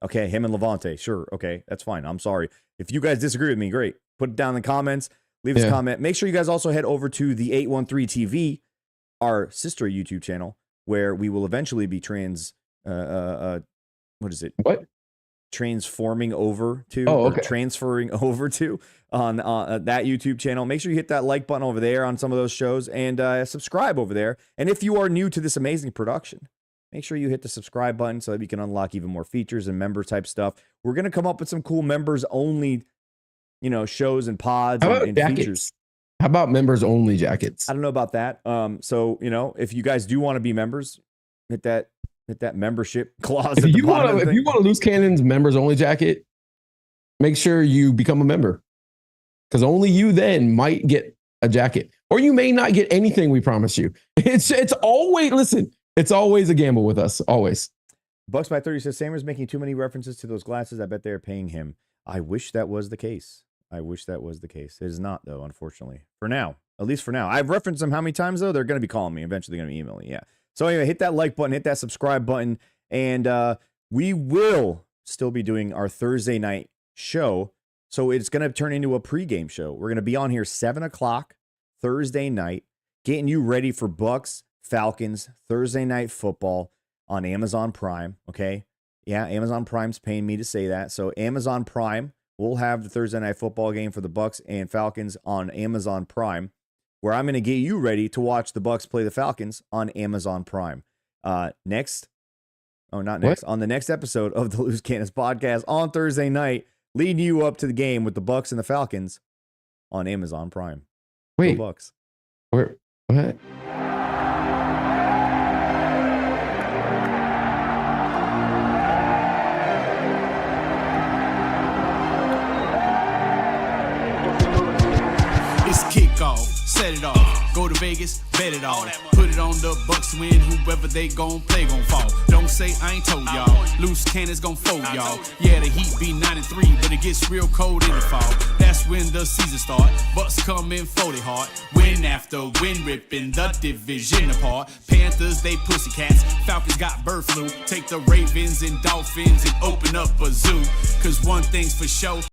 Okay, him and Lavonte. Sure, okay, that's fine. I'm sorry. If you guys disagree with me, great. Put it down in the comments. Leave us a comment. Make sure you guys also head over to the 813 TV, our sister YouTube channel, where we will eventually be transforming over to, transferring over to on that YouTube channel. Make sure you hit that like button over there on some of those shows and subscribe over there. And if you are new to this amazing production, make sure you hit the subscribe button so that we can unlock even more features and member type stuff. We're going to come up with some cool members only shows and pods and features.
How about members only jackets?
I don't know about that. So, if you guys do want to be members, hit that membership clause.
If you want to Loose Cannon's members only jacket, make sure you become a member, because only you then might get a jacket, or you may not get anything. We promise you. It's always a gamble with us. Always.
Bucs by 30 says Sammer's making too many references to those glasses. I bet they're paying him. I wish that was the case. It is not, though, unfortunately. For now. At least for now. I've referenced them how many times, though? They're going to be calling me. Eventually, they're going to be emailing. Yeah. So, anyway, hit that like button. Hit that subscribe button. And we will still be doing our Thursday night show. So, it's going to turn into a pregame show. We're going to be on here 7 o'clock Thursday night, getting you ready for Bucs, Falcons, Thursday night football on Amazon Prime. Okay? Yeah, Amazon Prime's paying me to say that. So, Amazon Prime. We'll have the Thursday night football game for the Bucs and Falcons on Amazon Prime, where I'm going to get you ready to watch the Bucs play the Falcons on Amazon Prime. On the next episode of the Loose Cannons podcast on Thursday night, leading you up to the game with the Bucs and the Falcons on Amazon Prime.
Wait,
Go Bucs.
What?
Vegas, bet it all. Put it on the Bucs win, whoever they gon' play gon' fall. Don't say I ain't told y'all. Loose cannons gon' fold y'all. Yeah, the Heat be 9-3, but it gets real cold in the fall. That's when the season start. Bucs come in 40 hard. Win after win, ripping the division apart. Panthers, they pussycats. Falcons got bird flu. Take the Ravens and Dolphins and open up a zoo. Cause one thing's for sure.